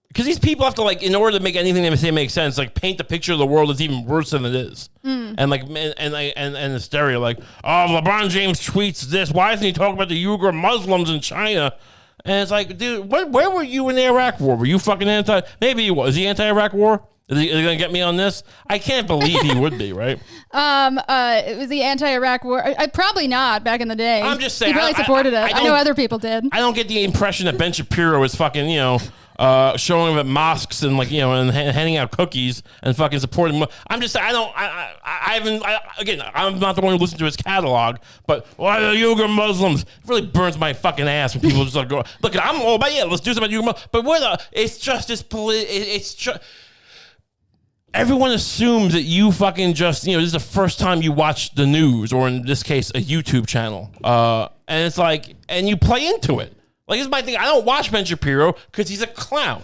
because these people have to in order to make anything they say make sense, paint the picture of the world that's even worse than it is. And and the stereo LeBron James tweets this. Why isn't he talking about the Uyghur Muslims in China? And it's like, dude, where were you in the Iraq war? Were you fucking maybe he was. Is he anti-Iraq war? Is he going to get me on this? I can't believe he would be, right? It was the anti-Iraq war. Probably not back in the day. I'm just saying. He probably supported it. I know other people did. I don't get the impression that Ben Shapiro is fucking, showing up at mosques and and handing out cookies and fucking supporting. I'm just saying, I'm not the one who listens to his catalog, but why are Uyghur Muslims? It really burns my fucking ass when people just like go, look, I'm all about, let's do something about Uyghur Muslims. But it's just this it's just, everyone assumes that you fucking just, this is the first time you watch the news, or in this case, a YouTube channel. And it's like, and you play into it. Like, this is my thing. I don't watch Ben Shapiro because he's a clown.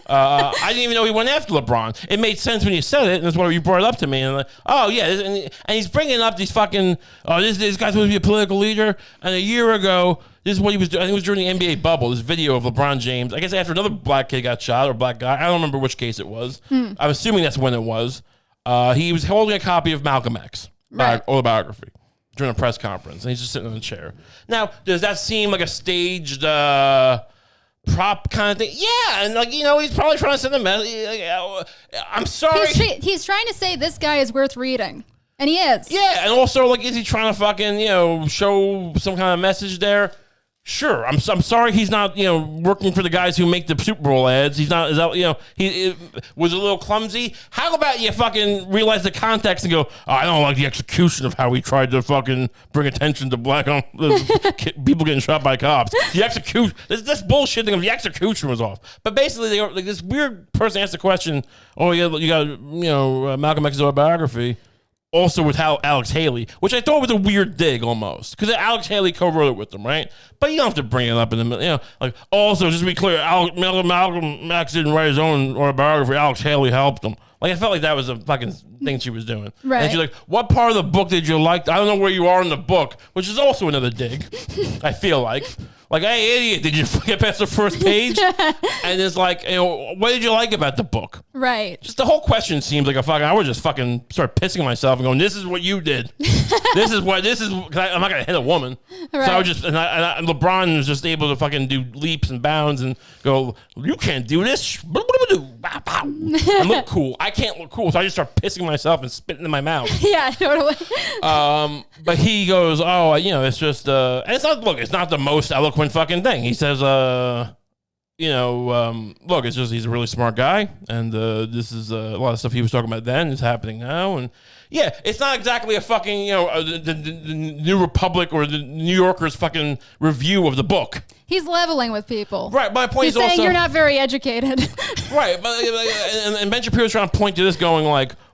I didn't even know he went after LeBron. It made sense when you said it, and that's why you brought it up to me. And I'm like, oh, yeah. And he's bringing up these fucking, this guy's supposed to be a political leader. And a year ago, this is what he was doing. I think it was during the NBA bubble, this video of LeBron James. I guess after another black kid got shot, or black guy. I don't remember which case it was. I'm assuming that's when it was. He was holding a copy of Malcolm X, autobiography, during a press conference, and he's just sitting in a chair. Now, does that seem like a staged prop kind of thing? Yeah, and he's probably trying to send a message. I'm sorry. He's trying to say this guy is worth reading, and he is. Yeah, and also, is he trying to fucking, show some kind of message there? Sure, I'm sorry he's not, working for the guys who make the Super Bowl ads. He's not, he was a little clumsy. How about you fucking realize the context and go, I don't like the execution of how he tried to fucking bring attention to black people getting shot by cops. The execution, this bullshit thing of the execution was off. But basically, this weird person asked the question, oh, yeah, you got, Malcolm X's autobiography. Also with Alex Haley, which I thought was a weird dig almost, because Alex Haley co-wrote it with them, right? But you don't have to bring it up in the middle, also, just to be clear, Malcolm X didn't write his own autobiography. Alex Haley helped him. I felt like that was a fucking thing she was doing. Right. And she's like, what part of the book did you like? I don't know where you are in the book, which is also another dig, I feel like. Hey, idiot, did you get past the first page? And it's like, what did you like about the book? Right. Just the whole question seems like I would just fucking start pissing myself and going, this is what you did. I'm not going to hit a woman. Right. So I would just, and LeBron was just able to fucking do leaps and bounds and go, you can't do this. And look cool. I can't look cool. So I just start pissing myself and spitting in my mouth. Yeah, totally. But he goes, it's just, and it's not the most eloquent fucking thing. He says, look, it's just, he's a really smart guy, and this is a lot of stuff he was talking about then is happening now, and yeah, it's not exactly a fucking, the New Republic or the New Yorker's fucking review of the book. He's leveling with people. Right, my point is also... He's saying you're not very educated. Right, but and Ben Shapiro's trying to point to this going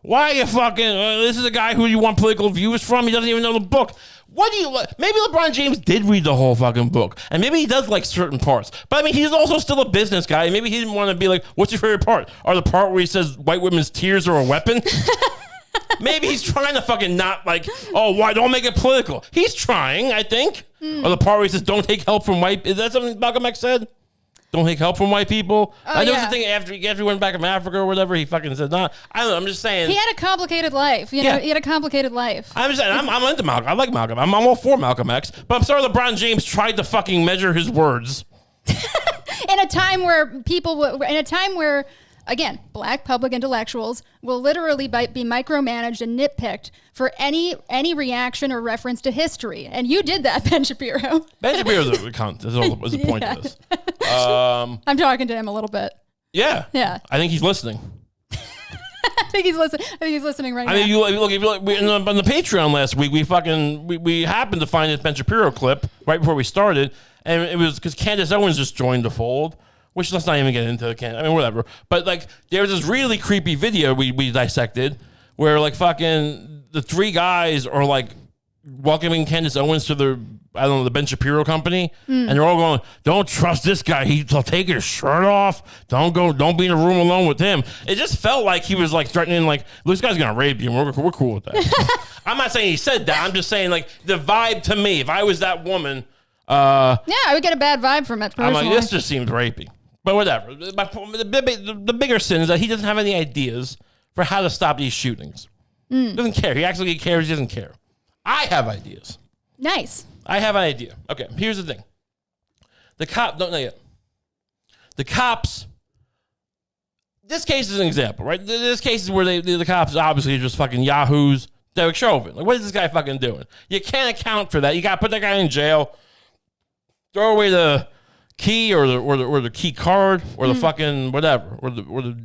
why are you fucking... this is a guy who you want political views from? He doesn't even know the book. What do you like? Maybe LeBron James did read the whole fucking book, and maybe he does like certain parts. But he's also still a business guy. Maybe he didn't want to be like, what's your favorite part? Or the part where he says white women's tears are a weapon? Maybe he's trying to fucking not why don't make it political? He's trying, I think. Or the part where he says, don't take help from white... Is that something Malcolm X said? Don't take help from white people. I know it's the thing after he went back from Africa or whatever, he fucking said not. I don't know, I'm just saying. He had a complicated life. He had a complicated life. I'm just saying, I'm into Malcolm. I like Malcolm. I'm all for Malcolm X. But I'm sorry LeBron James tried to fucking measure his words. In a time where again, black public intellectuals will literally be micromanaged and nitpicked for any reaction or reference to history. And you did that, Ben Shapiro. Ben Shapiro's a cunt, is the point of this. I'm talking to him a little bit. Yeah. Yeah. I think he's listening. I think he's listening right now. If you look, on the Patreon last week, we happened to find this Ben Shapiro clip right before we started, and it was because Candace Owens just joined the fold. Which let's not even get into. Whatever. But there was this really creepy video we dissected where fucking the three guys are welcoming Candace Owens to the Ben Shapiro company, and they're all going, don't trust this guy. He'll take his shirt off. Don't be in a room alone with him. It just felt like he was threatening, this guy's gonna rape you, and we're cool with that. I'm not saying he said that. I'm just saying the vibe to me, if I was that woman, I would get a bad vibe from it personally. I'm this just seems rapey. But whatever. The bigger sin is that he doesn't have any ideas for how to stop these shootings. He doesn't care. He actually cares. He doesn't care. I have ideas. Nice. I have an idea. Okay, here's the thing. The cops this case is an example, right? This case is where the cops obviously are just fucking yahoos. Derek Chauvin. Like, what is this guy fucking doing? You can't account for that. You got to put that guy in jail. Throw away the key or the key card or the fucking whatever or the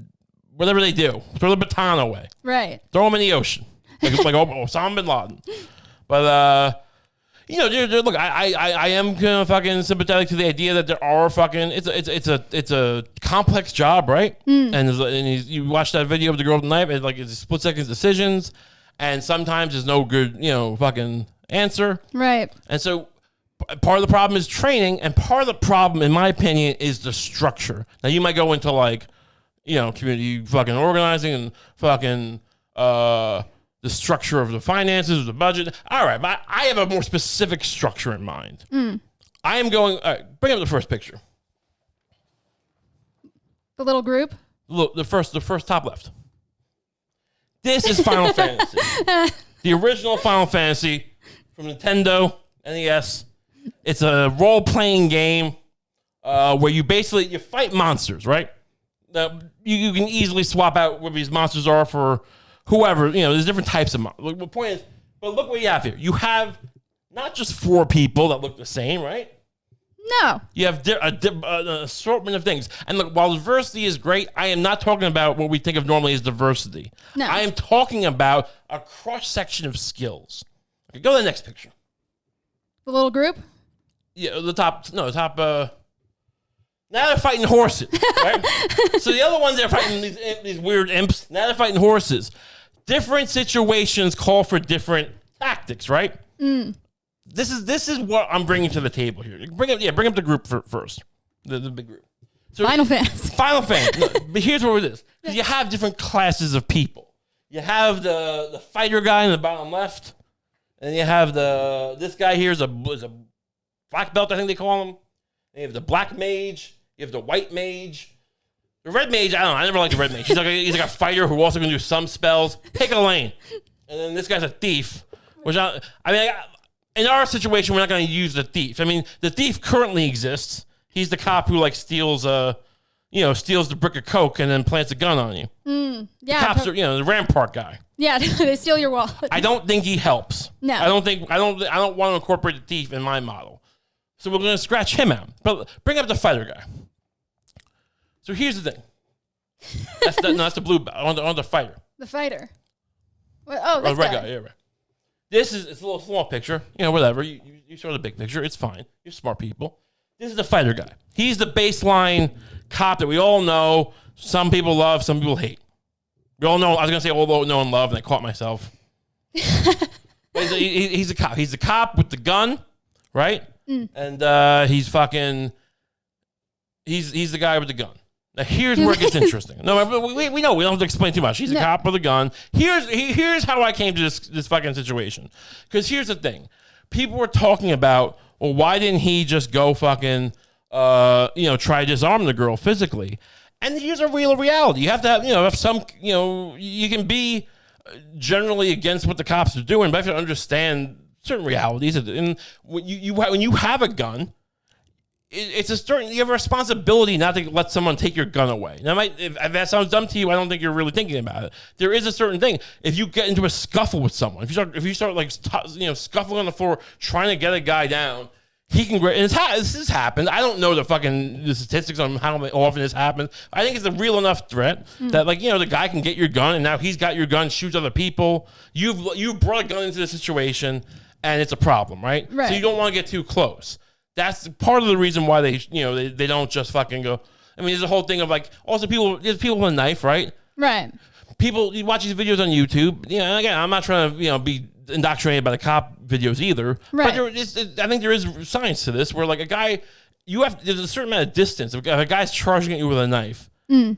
whatever they do. Throw the baton away. Right. Throw him in the ocean like Osama bin Laden. But look, I am kind of fucking sympathetic to the idea that there are fucking it's a complex job, right? And you watch that video of the girl with the knife, and like it's split second decisions, and sometimes there's no good fucking answer, right? And so part of the problem is training, and part of the problem, in my opinion, is the structure. Now you might go into community fucking organizing and fucking the structure of the finances, the budget. All right, but I have a more specific structure in mind. I am going. All right, bring up the first picture. The little group. Look, the first top left. This is Final Fantasy, the original Final Fantasy from Nintendo NES. It's a role-playing game where you fight monsters, right? You can easily swap out what these monsters are for whoever, there's different types of monsters. The point is, but look what you have here. You have not just 4 people that look the same, right? No. You have an assortment of things. And look, while diversity is great, I am not talking about what we think of normally as diversity. No. I am talking about a cross-section of skills. Okay, go to the next picture. The little group? Yeah, the top. Now they're fighting horses, right? So the other ones, they're fighting these weird imps. Now they're fighting horses. Different situations call for different tactics, right? This is what I'm bringing to the table here. Bring up the group first, the big group. So Final Fantasy. Final Fantasy. No, but here's what it is. You have different classes of people. You have the fighter guy in the bottom left, and you have this guy here is a black belt, I think they call him. And you have the black mage. You have the white mage. The red mage, I don't know. I never liked the red mage. He's like a fighter who also can do some spells. Pick a lane. And then this guy's a thief. In our situation, we're not going to use the thief. I mean, the thief currently exists. He's the cop who steals the brick of coke and then plants a gun on you. Yeah. The cops are, the Rampart guy. Yeah, they steal your wallet. I don't think he helps. No. I don't want to incorporate the thief in my model. So we're going to scratch him out. But bring up the fighter guy. So here's the thing. That's the blue belt. I want the fighter. The fighter. This red guy. Yeah, right. It's a little small picture. Whatever. You show the big picture. It's fine. You're smart people. This is the fighter guy. He's the baseline cop that we all know. Some people love, some people hate. We all know. I was going to say all know and love, and I caught myself. He's a cop. He's the cop with the gun, right? And he's the guy with the gun. Now here's where it gets interesting. No, we know we don't have to explain too much. He's a cop with a gun. Here's how I came to this fucking situation. Because here's the thing, people were talking about, well, why didn't he just go fucking try to disarm the girl physically? And here's a real reality. You have to have some you can be generally against what the cops are doing, but you have to understand certain realities. And when you have a gun, you have a responsibility not to let someone take your gun away. Now, if that sounds dumb to you, I don't think you're really thinking about it. There is a certain thing. If you get into a scuffle with someone, if you start scuffling on the floor trying to get a guy down, he can. And this has happened. I don't know the statistics on how often this happens. I think it's a real enough threat that the guy can get your gun, and now he's got your gun, shoots other people. You've brought a gun into the situation, and it's a problem, right? So you don't want to get too close. That's part of the reason why they don't just fucking go. I mean, there's a whole thing of also there's people with a knife, right? Right. People, you watch these videos on YouTube. Again, I'm not trying to be indoctrinated by the cop videos either. Right. But I think there is science to this, where a guy, there's a certain amount of distance. If a guy's charging at you with a knife, you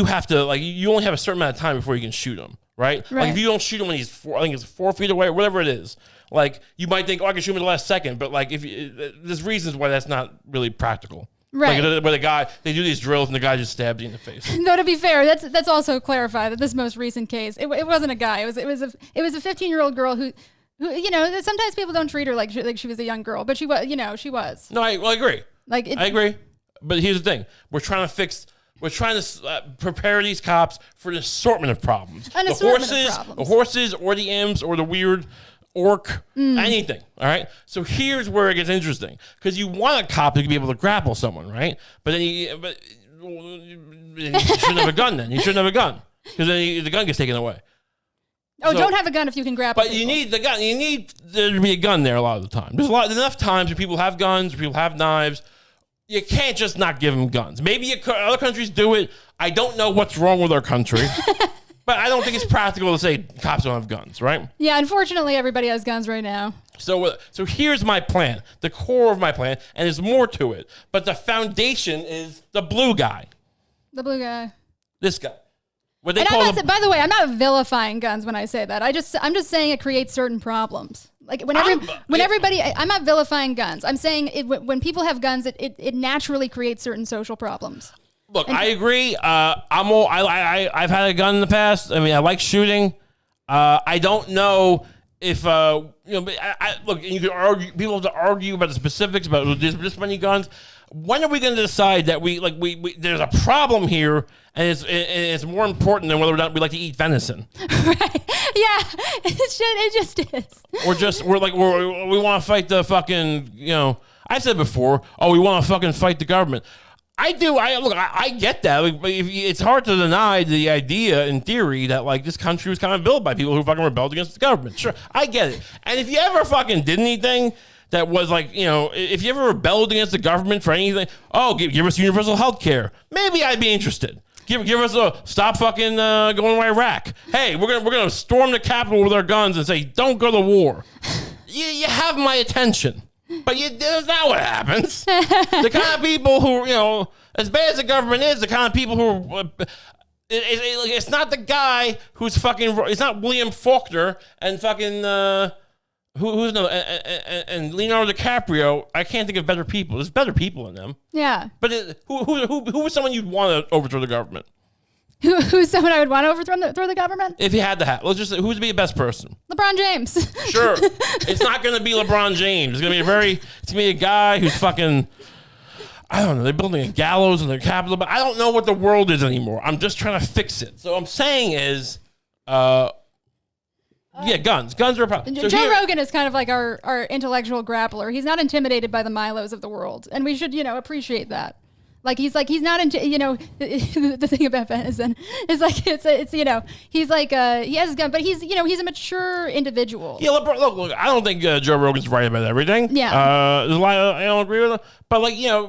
have to you only have a certain amount of time before you can shoot him, right? If you don't shoot him when he's 4 feet away, or whatever it is. You might think, I can shoot him in the last second, but there's reasons why that's not really practical. Right. Where the guy, they do these drills and the guy just stabs you in the face. No, to be fair, that's also clarified that this most recent case, it wasn't a guy. It was a 15-year-old girl who sometimes people don't treat her like she was a young girl, but she was, she was. No, I agree. I agree. But here's the thing: we're trying to fix We're trying to prepare these cops for an assortment of problems. The horses, or the imps, or the weird orc, anything. All right. So here's where it gets interesting, because you want a cop to be able to grapple someone, right? But then you shouldn't have a gun. Then you shouldn't have a gun, because then the gun gets taken away. Oh, so, don't have a gun if you can grapple. But people. You need the gun. You need there to be a gun there a lot of the time. There's enough times where people have guns, where people have knives. You can't just not give them guns. Maybe other countries do it. I don't know what's wrong with our country. But I don't think it's practical to say cops don't have guns, right? Yeah, unfortunately, everybody has guns right now. So here's my plan, the core of my plan, and there's more to it. But the foundation is the blue guy. The blue guy. This guy. What they call by the way, I'm not vilifying guns when I say that. I'm just saying it creates certain problems. Like I'm not vilifying guns. I'm saying when people have guns, it naturally creates certain social problems. Look, I agree. I've had a gun in the past. I mean, I like shooting. I don't know if look. You can argue. People have to argue about the specifics about this many guns. When are we going to decide that we there's a problem here, and it's more important than whether or not we like to eat venison? Right? Yeah, it just is. We want to fight the fucking. I said before. Oh, we want to fucking fight the government. I do. I get that. It's hard to deny the idea, in theory, that this country was kind of built by people who fucking rebelled against the government. Sure, I get it. And if you ever fucking did anything that was if you ever rebelled against the government for anything, give us universal health care. Maybe I'd be interested. Give us a stop fucking going to Iraq. Hey, we're gonna storm the Capitol with our guns and say don't go to war. You have my attention. But that's not what happens. The kind of people who, as bad as the government is, the kind of people who, it's not the guy who's fucking, it's not William Faulkner and fucking, who's another, and Leonardo DiCaprio. I can't think of better people. There's better people in them. Yeah. But who was someone you'd want to overthrow the government? Who's someone I would want to overthrow the government? If you had to have, let's just say, who would be the best person? LeBron James. Sure. It's not going to be LeBron James. It's going to be a guy who's fucking, I don't know, they're building a gallows in their capital, but I don't know what the world is anymore. I'm just trying to fix it. So what I'm saying is, guns. Guns are a problem. Joe Rogan is kind of like our intellectual grappler. He's not intimidated by the Milos of the world, and we should, appreciate that. He's not into, the thing about venison is he's he has his gun, but he's a mature individual. Yeah, look, I don't think Joe Rogan's right about everything. Yeah. There's a lot I don't agree with him, but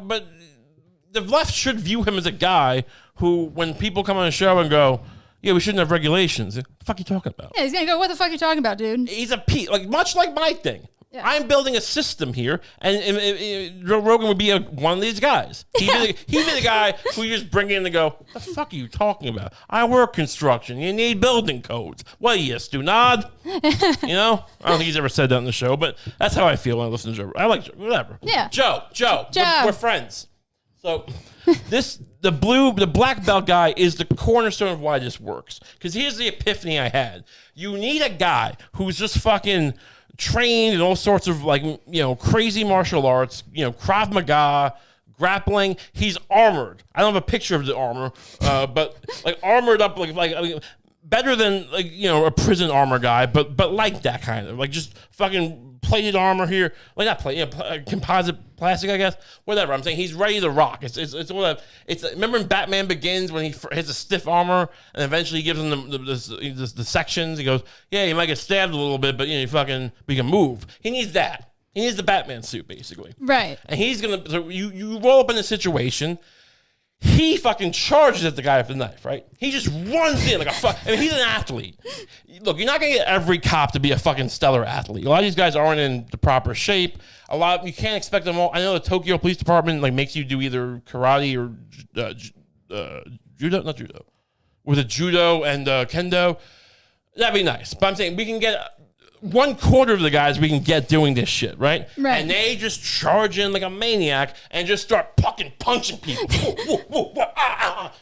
but the left should view him as a guy who, when people come on the show and go, yeah, we shouldn't have regulations. What the fuck are you talking about? Yeah, he's going to go, what the fuck are you talking about, dude? He's much like my thing. Yeah. I'm building a system here, and Joe Rogan would be one of these guys. He'd be the guy who you just bring in and go, what the fuck are you talking about? I work construction. You need building codes. Well, yes, do not. I don't think he's ever said that on the show, but that's how I feel when I listen to Joe. I like Joe. Whatever. Yeah. Joe. We're friends. So the black belt guy is the cornerstone of why this works. Because here's the epiphany I had. You need a guy who's just fucking trained in all sorts of crazy martial arts, Krav Maga, grappling. He's armored. I don't have a picture of the armor, but armored up, better than a prison armor guy, but like that kind of just fucking plated armor here, not plate, composite plastic, I guess. Whatever. I'm saying he's ready to rock. It's remember in Batman Begins when he hits a stiff armor and eventually he gives him the sections. He goes, yeah, you might get stabbed a little bit, but you can move. He needs that. He needs the Batman suit, basically. Right. And he's gonna. So you roll up in a situation. He fucking charges at the guy with the knife, right? He just runs in like a fuck. I mean, he's an athlete. Look, you're not gonna get every cop to be a fucking stellar athlete. A lot of these guys aren't in the proper shape. You can't expect them all. I know the Tokyo Police Department makes you do either karate or judo, not judo, with a judo and kendo. That'd be nice. But I'm saying we can get 1/4 of the guys we can get doing this shit, right? Right. And they just charge in like a maniac and just start fucking punching people.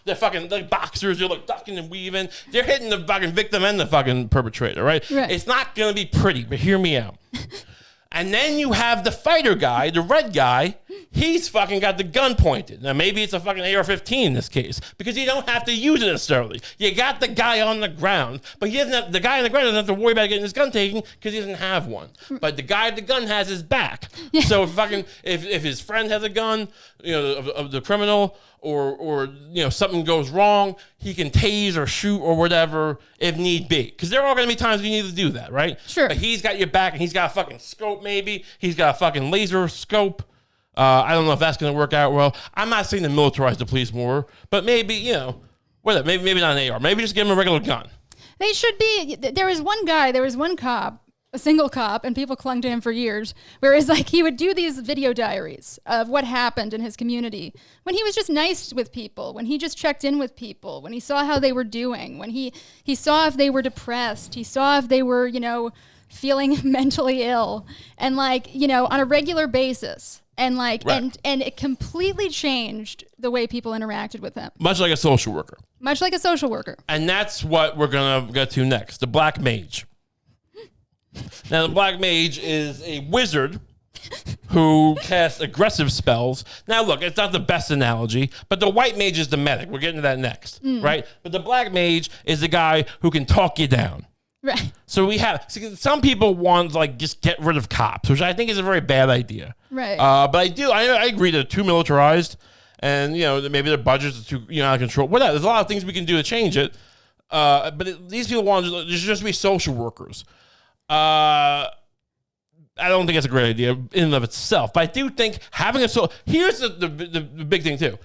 They're fucking boxers. They're ducking and weaving. They're hitting the fucking victim and the fucking perpetrator, right? It's not going to be pretty, but hear me out. And then you have the fighter guy, the red guy, He's fucking got the gun pointed. Now, maybe it's a fucking AR-15 in this case, because you don't have to use it necessarily. You got the guy on the ground, but the guy on the ground doesn't have to worry about getting his gun taken because he doesn't have one. But the guy with the gun has his back. Yeah. So if his friend has a gun, of the criminal, or something goes wrong, he can tase or shoot or whatever if need be. Because there are going to be times you need to do that, right? Sure. But he's got your back, and he's got a fucking scope maybe. He's got a fucking laser scope. I don't know if that's going to work out well. I'm not saying to militarize the police more, but maybe, whatever. Maybe not an AR. Maybe just give him a regular gun. They should be. There was one cop, a single cop, and people clung to him for years, whereas like he would do these video diaries of what happened in his community when he was just nice with people, when he just checked in with people, when he saw how they were doing, when he saw if they were depressed, he saw if they were, feeling mentally ill, and like, on a regular basis. And like, right. and it completely changed the way people interacted with him. Much like a social worker. And that's what we're going to get to next. The Black Mage. Now, the Black Mage is a wizard who casts aggressive spells. Now, look, it's not the best analogy, but the White Mage is the medic. We're getting to that next, right? But the Black Mage is the guy who can talk you down. Right. So some people want just get rid of cops, which I think is a very bad idea. Right. But I agree they're too militarized, and maybe their budgets are too out of control. Whatever. There's a lot of things we can do to change it. But these people want to just be social workers. I don't think that's a great idea in and of itself, but I do think having here's the big thing too.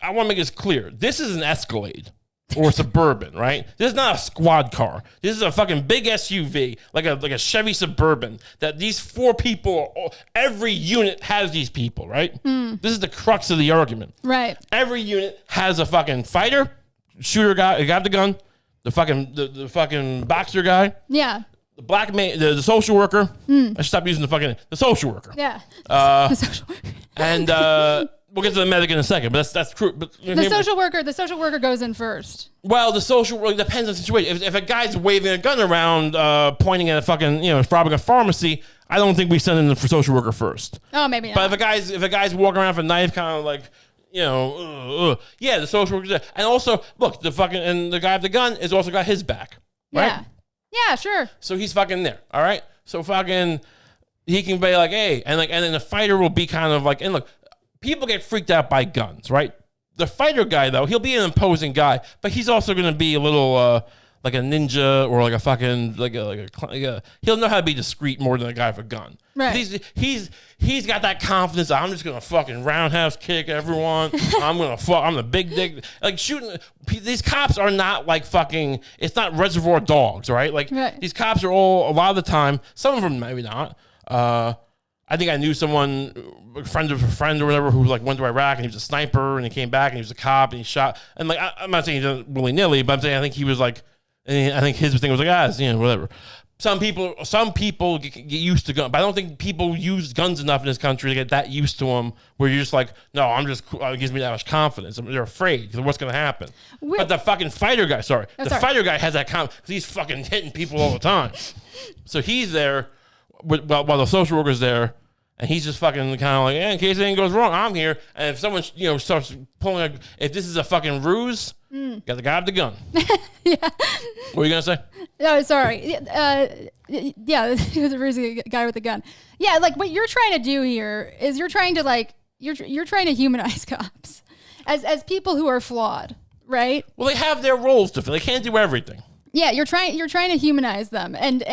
I want to make this clear. This is an Escalade or Suburban, right? This is not a squad car. This is a fucking big SUV, like a Chevy Suburban, that these 4 people, every unit has these people, right? This is the crux of the argument. Right. Every unit has a fucking fighter, shooter guy, got the gun, the fucking boxer guy. Yeah. The black man, the social worker. I should stop using the social worker. Yeah. The social worker. And we'll get to the medic in a second, but that's true. But the social worker goes in first. Well, the social worker depends on the situation. If a guy's waving a gun around, pointing at a fucking, robbing a pharmacy, I don't think we send him for social worker first. Oh, maybe not. But if a guy's walking around with a knife, kind of like, yeah, the social worker's there. And also, look, the guy with the gun has also got his back, right? Yeah. Yeah, sure. So he's fucking there, all right? So fucking, he can be like, hey, and then the fighter will be kind of like, and look, people get freaked out by guns, right? The fighter guy, though, he'll be an imposing guy, but he's also going to be a little like a ninja or like a fucking he'll know how to be discreet more than a guy with a gun. Right. He's got that confidence. I'm just gonna fucking roundhouse kick everyone. I'm the big dick. Like shooting. These cops are not like fucking. It's not Reservoir Dogs, right? Like right. These cops are all a lot of the time. Some of them maybe not. I think I knew someone, a friend of a friend or whatever, who went to Iraq and he was a sniper and he came back and he was a cop and he shot. And I'm not saying he did it willy-nilly, but I'm saying I think he was I think his thing was whatever. Some people get used to guns, but I don't think people use guns enough in this country to get that used to them. Where you're just like, no, it gives me that much confidence. They're afraid because of what's going to happen. But the fucking fighter guy, fighter guy has that confidence because he's fucking hitting people all the time. So he's there while the social worker's there. And he's just fucking kind of like, in case anything goes wrong, I'm here. And if someone, starts pulling, if this is a fucking ruse, got the guy with the gun. Yeah. What were you going to say? Oh, sorry. Yeah, he was a ruse guy with a gun. Yeah, what you're trying to do here is you're trying to humanize cops as people who are flawed, right? Well, they have their roles to fill. They can't do everything. Yeah, you're trying to humanize them. And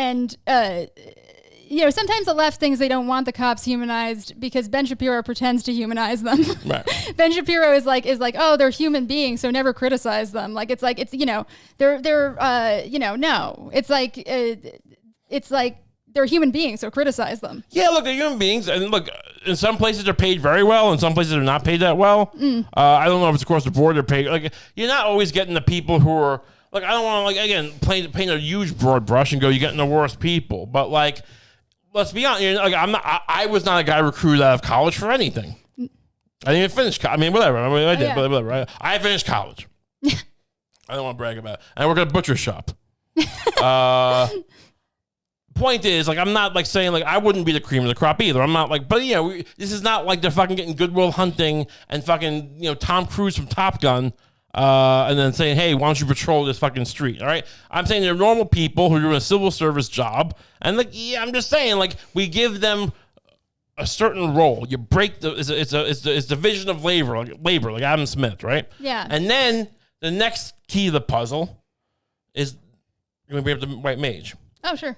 sometimes the left thinks they don't want the cops humanized because Ben Shapiro pretends to humanize them. Right. Ben Shapiro is like, oh, they're human beings, so never criticize them. No. It's like they're human beings, so criticize them. Yeah, look, they're human beings, and look, in some places they're paid very well, in some places they're not paid that well. I don't know if it's across the board they're paid. You're not always getting the people who are I don't want to paint a huge broad brush and go, you're getting the worst people, but let's be honest. I was not a guy recruited out of college for anything. I didn't even finish. Whatever. I did. Yeah. Whatever. I finished college. I don't want to brag about it. I work at a butcher shop. point is, like, I'm not like saying like I wouldn't be the cream of the crop either. I'm not like, but this is not like they're fucking getting Goodwill Hunting and fucking Tom Cruise from Top Gun, and then saying, hey, why don't you patrol this fucking street? All right, I'm saying they're normal people who are doing a civil service job, and like, I'm just saying like we give them a certain role. You break it's division of labor, like Adam Smith, right? Yeah. And then the next key of the puzzle is you're gonna bring up the white mage. Oh, sure.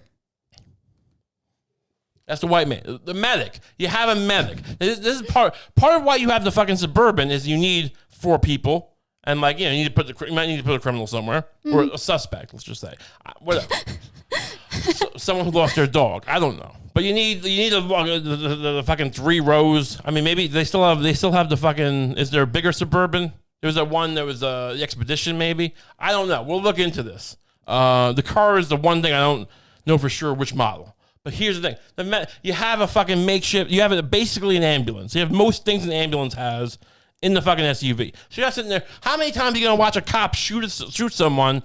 That's the white man, the medic. You have a medic. This is part of why you have the fucking Suburban is you need 4 people, and like you might need to put a criminal somewhere or a suspect. Let's just say whatever. Someone who lost their dog. I don't know, but you need the fucking 3 rows. I mean, maybe they still have the fucking. Is there a bigger Suburban? There was one that was the Expedition. Maybe I don't know. We'll look into this. The car is the one thing I don't know for sure which model. But here's the thing. You have a fucking makeshift. You have basically an ambulance. You have most things an ambulance has in the fucking SUV. So you're not sitting there. How many times are you going to watch a cop shoot someone,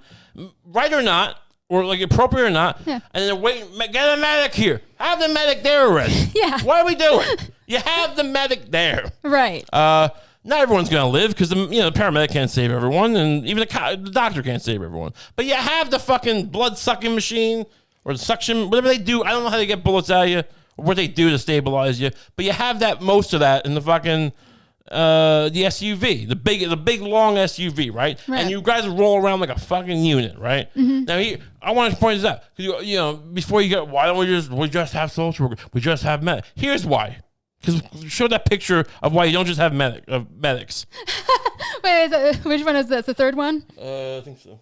right or not, or like appropriate or not, and then wait, get a medic here. Have the medic there already. Yeah. What are we doing? You have the medic there. Right. Not everyone's going to live because the paramedic can't save everyone, and even the doctor can't save everyone. But you have the fucking blood-sucking machine, or the suction, whatever they do. I don't know how they get bullets out of you or what they do to stabilize you, but you have most of that in the fucking the SUV, the big long SUV, right? And you guys roll around like a fucking unit, right? Mm-hmm. Now I want to point this out because before you get, why don't we just have social workers? We just have medics. Here's why. Because show that picture of why you don't just have medics. Wait, which one is this? The third one? I think so.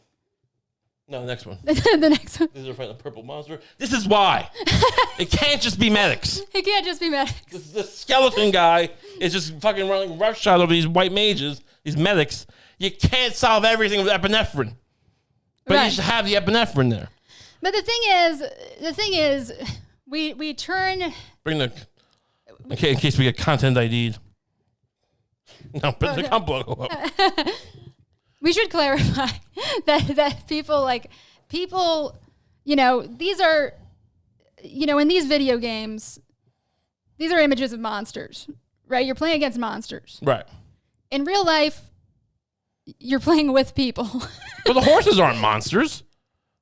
No, the next one. The next one. These are fighting a purple monster. This is why. It can't just be medics. It can't just be medics. The skeleton guy is just fucking running roughshod over these white mages, these medics. You can't solve everything with epinephrine. But you should have the epinephrine there. But the thing is, we turn... Bring in case we get content ID'd. No, put the Kump logo up. We should clarify that people, these are, in these video games, these are images of monsters, right? You're playing against monsters. Right. In real life, you're playing with people. Well, the horses aren't monsters.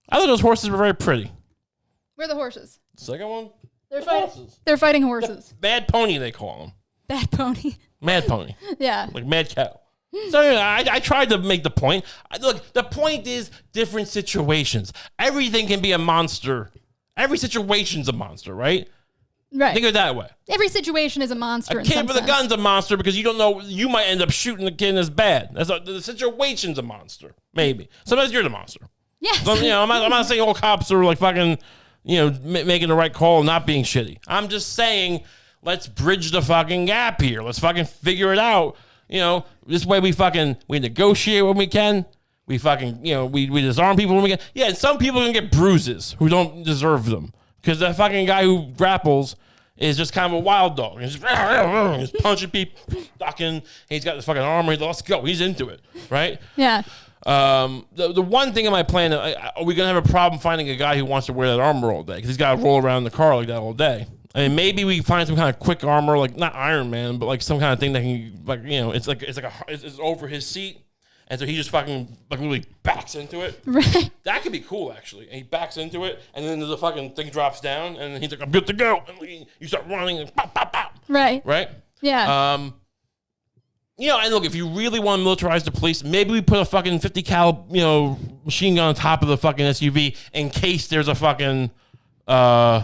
I thought those horses were very pretty. Where are the horses? The second one? They're fighting horses. Bad pony, they call them. Bad pony. Mad pony. Yeah. Like mad cow. So I tried to make the point. Look, the point is different situations. Everything can be a monster. Every situation's a monster, right? Right. Think of it that way. Every situation is a monster. A kid with a gun's a monster because you don't know, you might end up shooting the kid and it's bad. The situation's a monster. Maybe. Sometimes you're the monster. Yeah. So, I'm not saying all cops are like fucking, making the right call and not being shitty. I'm just saying, let's bridge the fucking gap here. Let's fucking figure it out. This way we negotiate when we can. We fucking, we disarm people when we can. Yeah, and some people can get bruises who don't deserve them. Because the fucking guy who grapples is just kind of a wild dog. He's punching people, ducking. He's got this fucking armor. Let's go. He's into it, right? Yeah. The one thing in my plan, are we going to have a problem finding a guy who wants to wear that armor all day? Because he's got to roll around in the car like that all day. I mean, maybe we find some kind of quick armor, like not Iron Man, but like some kind of thing that can, it's over his seat, and so he just fucking literally backs into it. Right. That could be cool, actually. And he backs into it, and then the fucking thing drops down, and then he's like, "I'm good to go." And you start running, and pop, pop, pop. Right. Right. Yeah. And look, if you really want to militarize the police, maybe we put a fucking 50 caliber, machine gun on top of the fucking SUV in case there's a fucking, a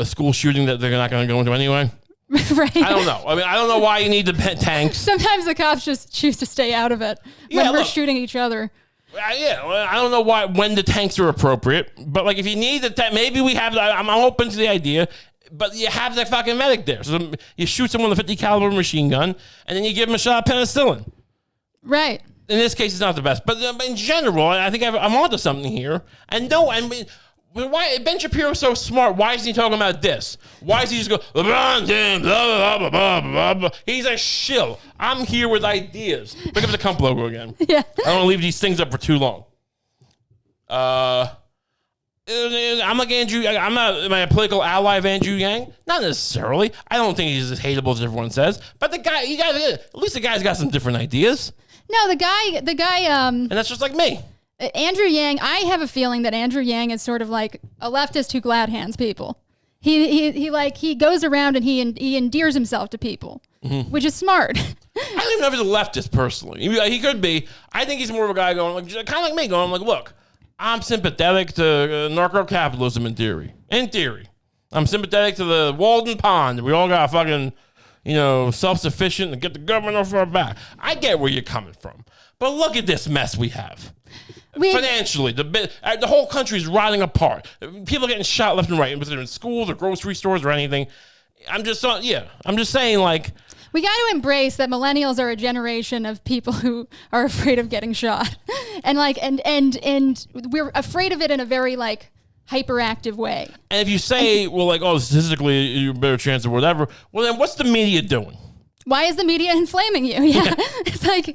school shooting that they're not going to go into anyway? Right. I don't know. I mean, I don't know why you need the tanks. Sometimes the cops just choose to stay out of it when we're shooting each other. I don't know when the tanks are appropriate, but like if you need the tank, maybe we have. I'm open to the idea, but you have that fucking medic there. So you shoot someone with a 50 caliber machine gun, and then you give them a shot of penicillin. Right. In this case, it's not the best, but in general, I think I'm onto something here. And no, I mean. Why Ben Shapiro's so smart? Why isn't he talking about this? Why does he just go LeBron James? Blah, blah, blah, blah, blah. He's a shill. I'm here with ideas. Pick up the Kump logo again. Yeah. I don't want to leave these things up for too long. I'm like Andrew. I'm not. Am I a political ally of Andrew Yang? Not necessarily. I don't think he's as hateable as everyone says. But the guy, at least the guy's got some different ideas. No, the guy. And that's just like me. Andrew Yang. I have a feeling that Andrew Yang is sort of like a leftist who glad hands people. He goes around and he endears himself to people, which is smart. I don't even know if he's a leftist personally. He could be. I think he's more of a guy going like kind of like me, going like, look. I'm sympathetic to narco-capitalism in theory. In theory. I'm sympathetic to the Walden Pond. We all got fucking, self-sufficient and get the government off our back. I get where you're coming from. But look at this mess we have. Financially, the whole country's rotting apart. People are getting shot left and right, whether they're in schools or grocery stores or anything. I'm just saying, like... We got to embrace that millennials are a generation of people who are afraid of getting shot. And we're afraid of it in a very like hyperactive way. And if you say, well, like, oh, statistically, you have a better chance of whatever, well, then what's the media doing? Why is the media inflaming you? Yeah. It's like,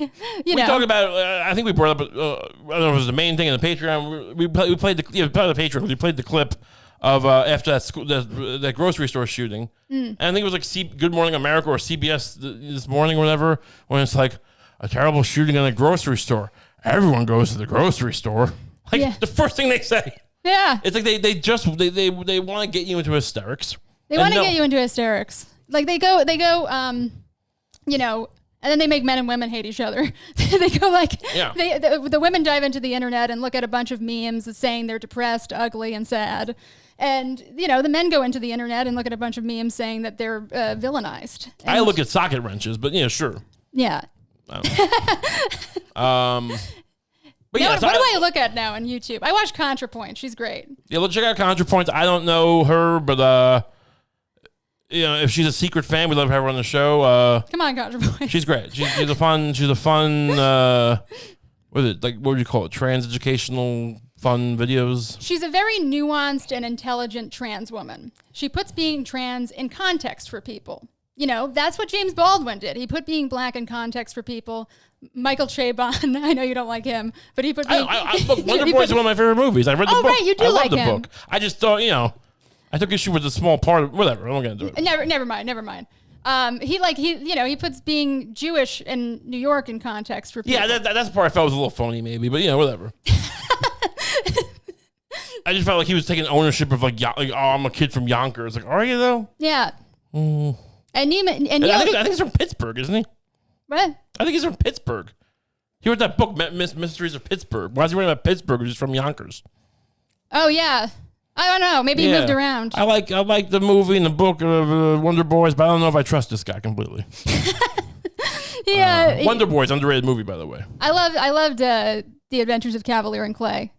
we talk about, I think we brought up, I don't know if it was the main thing in the Patreon. We played the Patreon. We played the clip of after that grocery store shooting. And I think it was like Good Morning America or CBS this morning or whatever, when it's like a terrible shooting in a grocery store. Everyone goes to the grocery store. Like the first thing they say. Yeah. It's like they want to get you into hysterics. They want to get you into hysterics. Like they go, and then they make men and women hate each other. They go like, the women dive into the internet and look at a bunch of memes saying they're depressed, ugly, and sad. And, the men go into the internet and look at a bunch of memes saying that they're villainized. And I look at socket wrenches, but sure. Yeah. But what do I look at now on YouTube? I watch ContraPoint. She's great. Yeah, let's check out ContraPoint. I don't know her, but if she's a secret fan, we love to have her on the show. Come on, ContraPoint. She's great. She's a fun. What is it? Like, what would you call it? Trans educational fun videos. She's a very nuanced and intelligent trans woman. She puts being trans in context for people. That's what James Baldwin did. He put being black in context for people. Michael Chabon, I know you don't like him, but he put being... Look, Wonder Boy's one of my favorite movies. I read the book. Oh, right, you do like him. I love the book. I just thought, I took issue with a small part of... Whatever, I'm not going to do it. Never mind. He puts being Jewish in New York in context for people. Yeah, that's the part I felt was a little phony maybe, but whatever. I just felt like he was taking ownership of I'm a kid from Yonkers. Like, are you though? Yeah. And I think he's from Pittsburgh, isn't he? What? I think he's from Pittsburgh. He wrote that book, Mysteries of Pittsburgh. Why is he writing about Pittsburgh? He's from Yonkers. Oh yeah. I don't know. Maybe he moved around. I like the movie and the book of Wonder Boys, but I don't know if I trust this guy completely. Yeah. Wonder Boys, underrated movie, by the way. I loved The Adventures of Cavalier and Clay.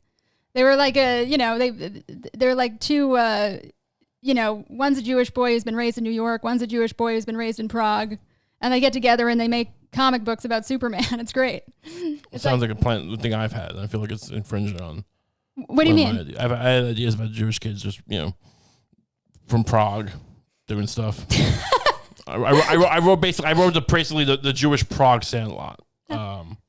They were like they're like two, one's a Jewish boy who's been raised in New York, one's a Jewish boy who's been raised in Prague, and they get together and they make comic books about Superman. It's great. It sounds like a thing I've had. I feel like it's infringing on. What do you mean? I had ideas about Jewish kids just, from Prague doing stuff. I wrote basically the Jewish Prague Sandlot.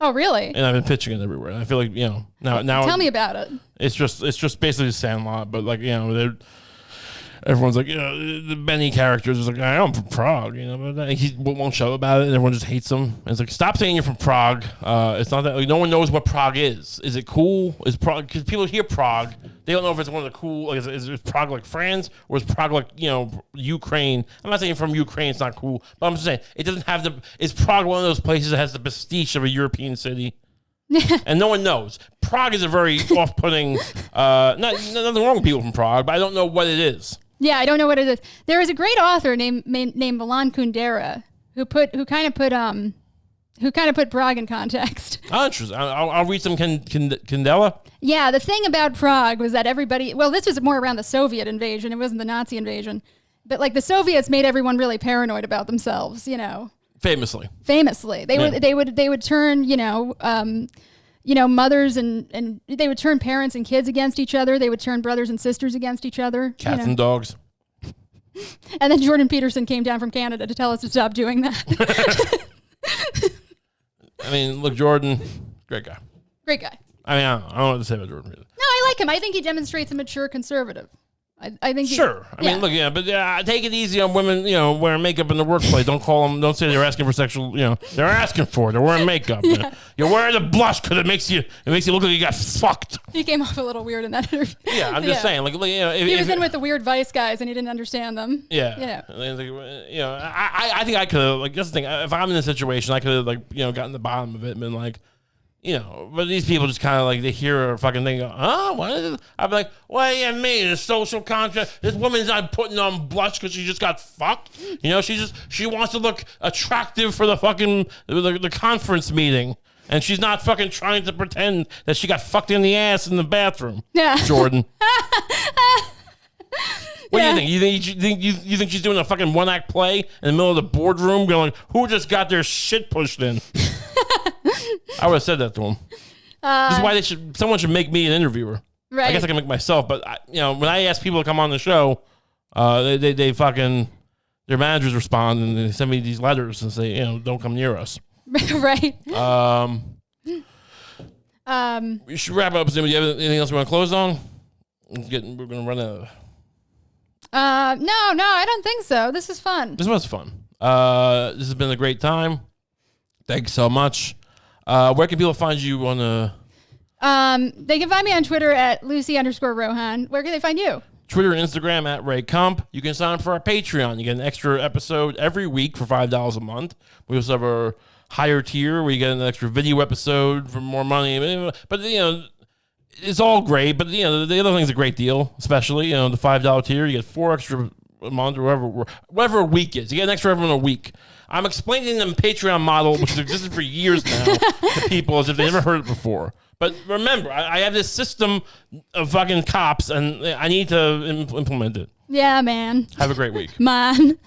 Oh, really? And I've been pitching it everywhere. And I feel like, now tell me about it. It's just basically Sandlot, but like, everyone's like, the Benny characters is like, I'm from Prague, but he won't show about it, and everyone just hates him. And it's like, stop saying you're from Prague. It's not that, no one knows what Prague is. Is it cool? Is Prague, because people hear Prague, they don't know if it's one of the cool, like, is Prague like France, or is Prague like, Ukraine? I'm not saying from Ukraine it's not cool, but I'm just saying, it doesn't have is Prague one of those places that has the prestige of a European city? And no one knows. Prague is a very off-putting, nothing wrong with people from Prague, but I don't know what it is. Yeah, I don't know what it is. There is a great author named Milan Kundera who kind of put Prague in context. Oh, interesting. I'll read some Kundera. Yeah, the thing about Prague was that this was more around the Soviet invasion. It wasn't the Nazi invasion. But like the Soviets made everyone really paranoid about themselves, Famously. They would turn, mothers and they would turn parents and kids against each other. They would turn brothers and sisters against each other. Cats and dogs. And then Jordan Peterson came down from Canada to tell us to stop doing that. I mean, look, Jordan, great guy. Great guy. I mean, I don't know what to say about Jordan Peterson. No, I like him. I think he demonstrates a mature conservative. I think sure. I mean, look, but take it easy on women, wearing makeup in the workplace. Don't call them. Don't say they're asking for sexual. They're asking for it. They're wearing makeup. You're wearing the blush because it makes you look like you got fucked. He came off a little weird in that interview. Yeah, I'm just saying. Like, he was in with the weird Vice guys and he didn't understand them. Yeah. I think I could have, like, that's the thing. If I'm in this situation, I could have, like, gotten the bottom of it and been like, but these people just kind of like, they hear a fucking thing, go, huh? What is it? I'd be like, what do you mean? The social contract? This woman's not putting on blush because she just got fucked. She wants to look attractive for the fucking, the conference meeting. And she's not fucking trying to pretend that she got fucked in the ass in the bathroom. Yeah. Jordan. What do you think? You think she's doing a fucking one-act play in the middle of the boardroom going, who just got their shit pushed in? I would have said that to him. This is why someone should make me an interviewer. Right. I guess I can make myself, but when I ask people to come on the show, they fucking, their managers respond and they send me these letters and say, don't come near us. Right. We should wrap up. Do you have anything else we want to close on? We're gonna run out. No, I don't think so. This is fun. This was fun. This has been a great time. Thanks so much. Where can people find you on the? They can find me on Twitter at Lucie_Rohan. Where can they find you? Twitter and Instagram at Ray Kump. You can sign up for our Patreon. You get an extra episode every week for $5 a month. We also have our higher tier where you get an extra video episode for more money. But it's all great. But the other thing's a great deal, especially the $5 tier. You get 4 extra a month or whatever a week is. You get an extra every week. I'm explaining the Patreon model, which has existed for years now, to people as if they never heard it before. But remember, I have this system of fucking cops, and I need to implement it. Yeah, man. Have a great week. Man.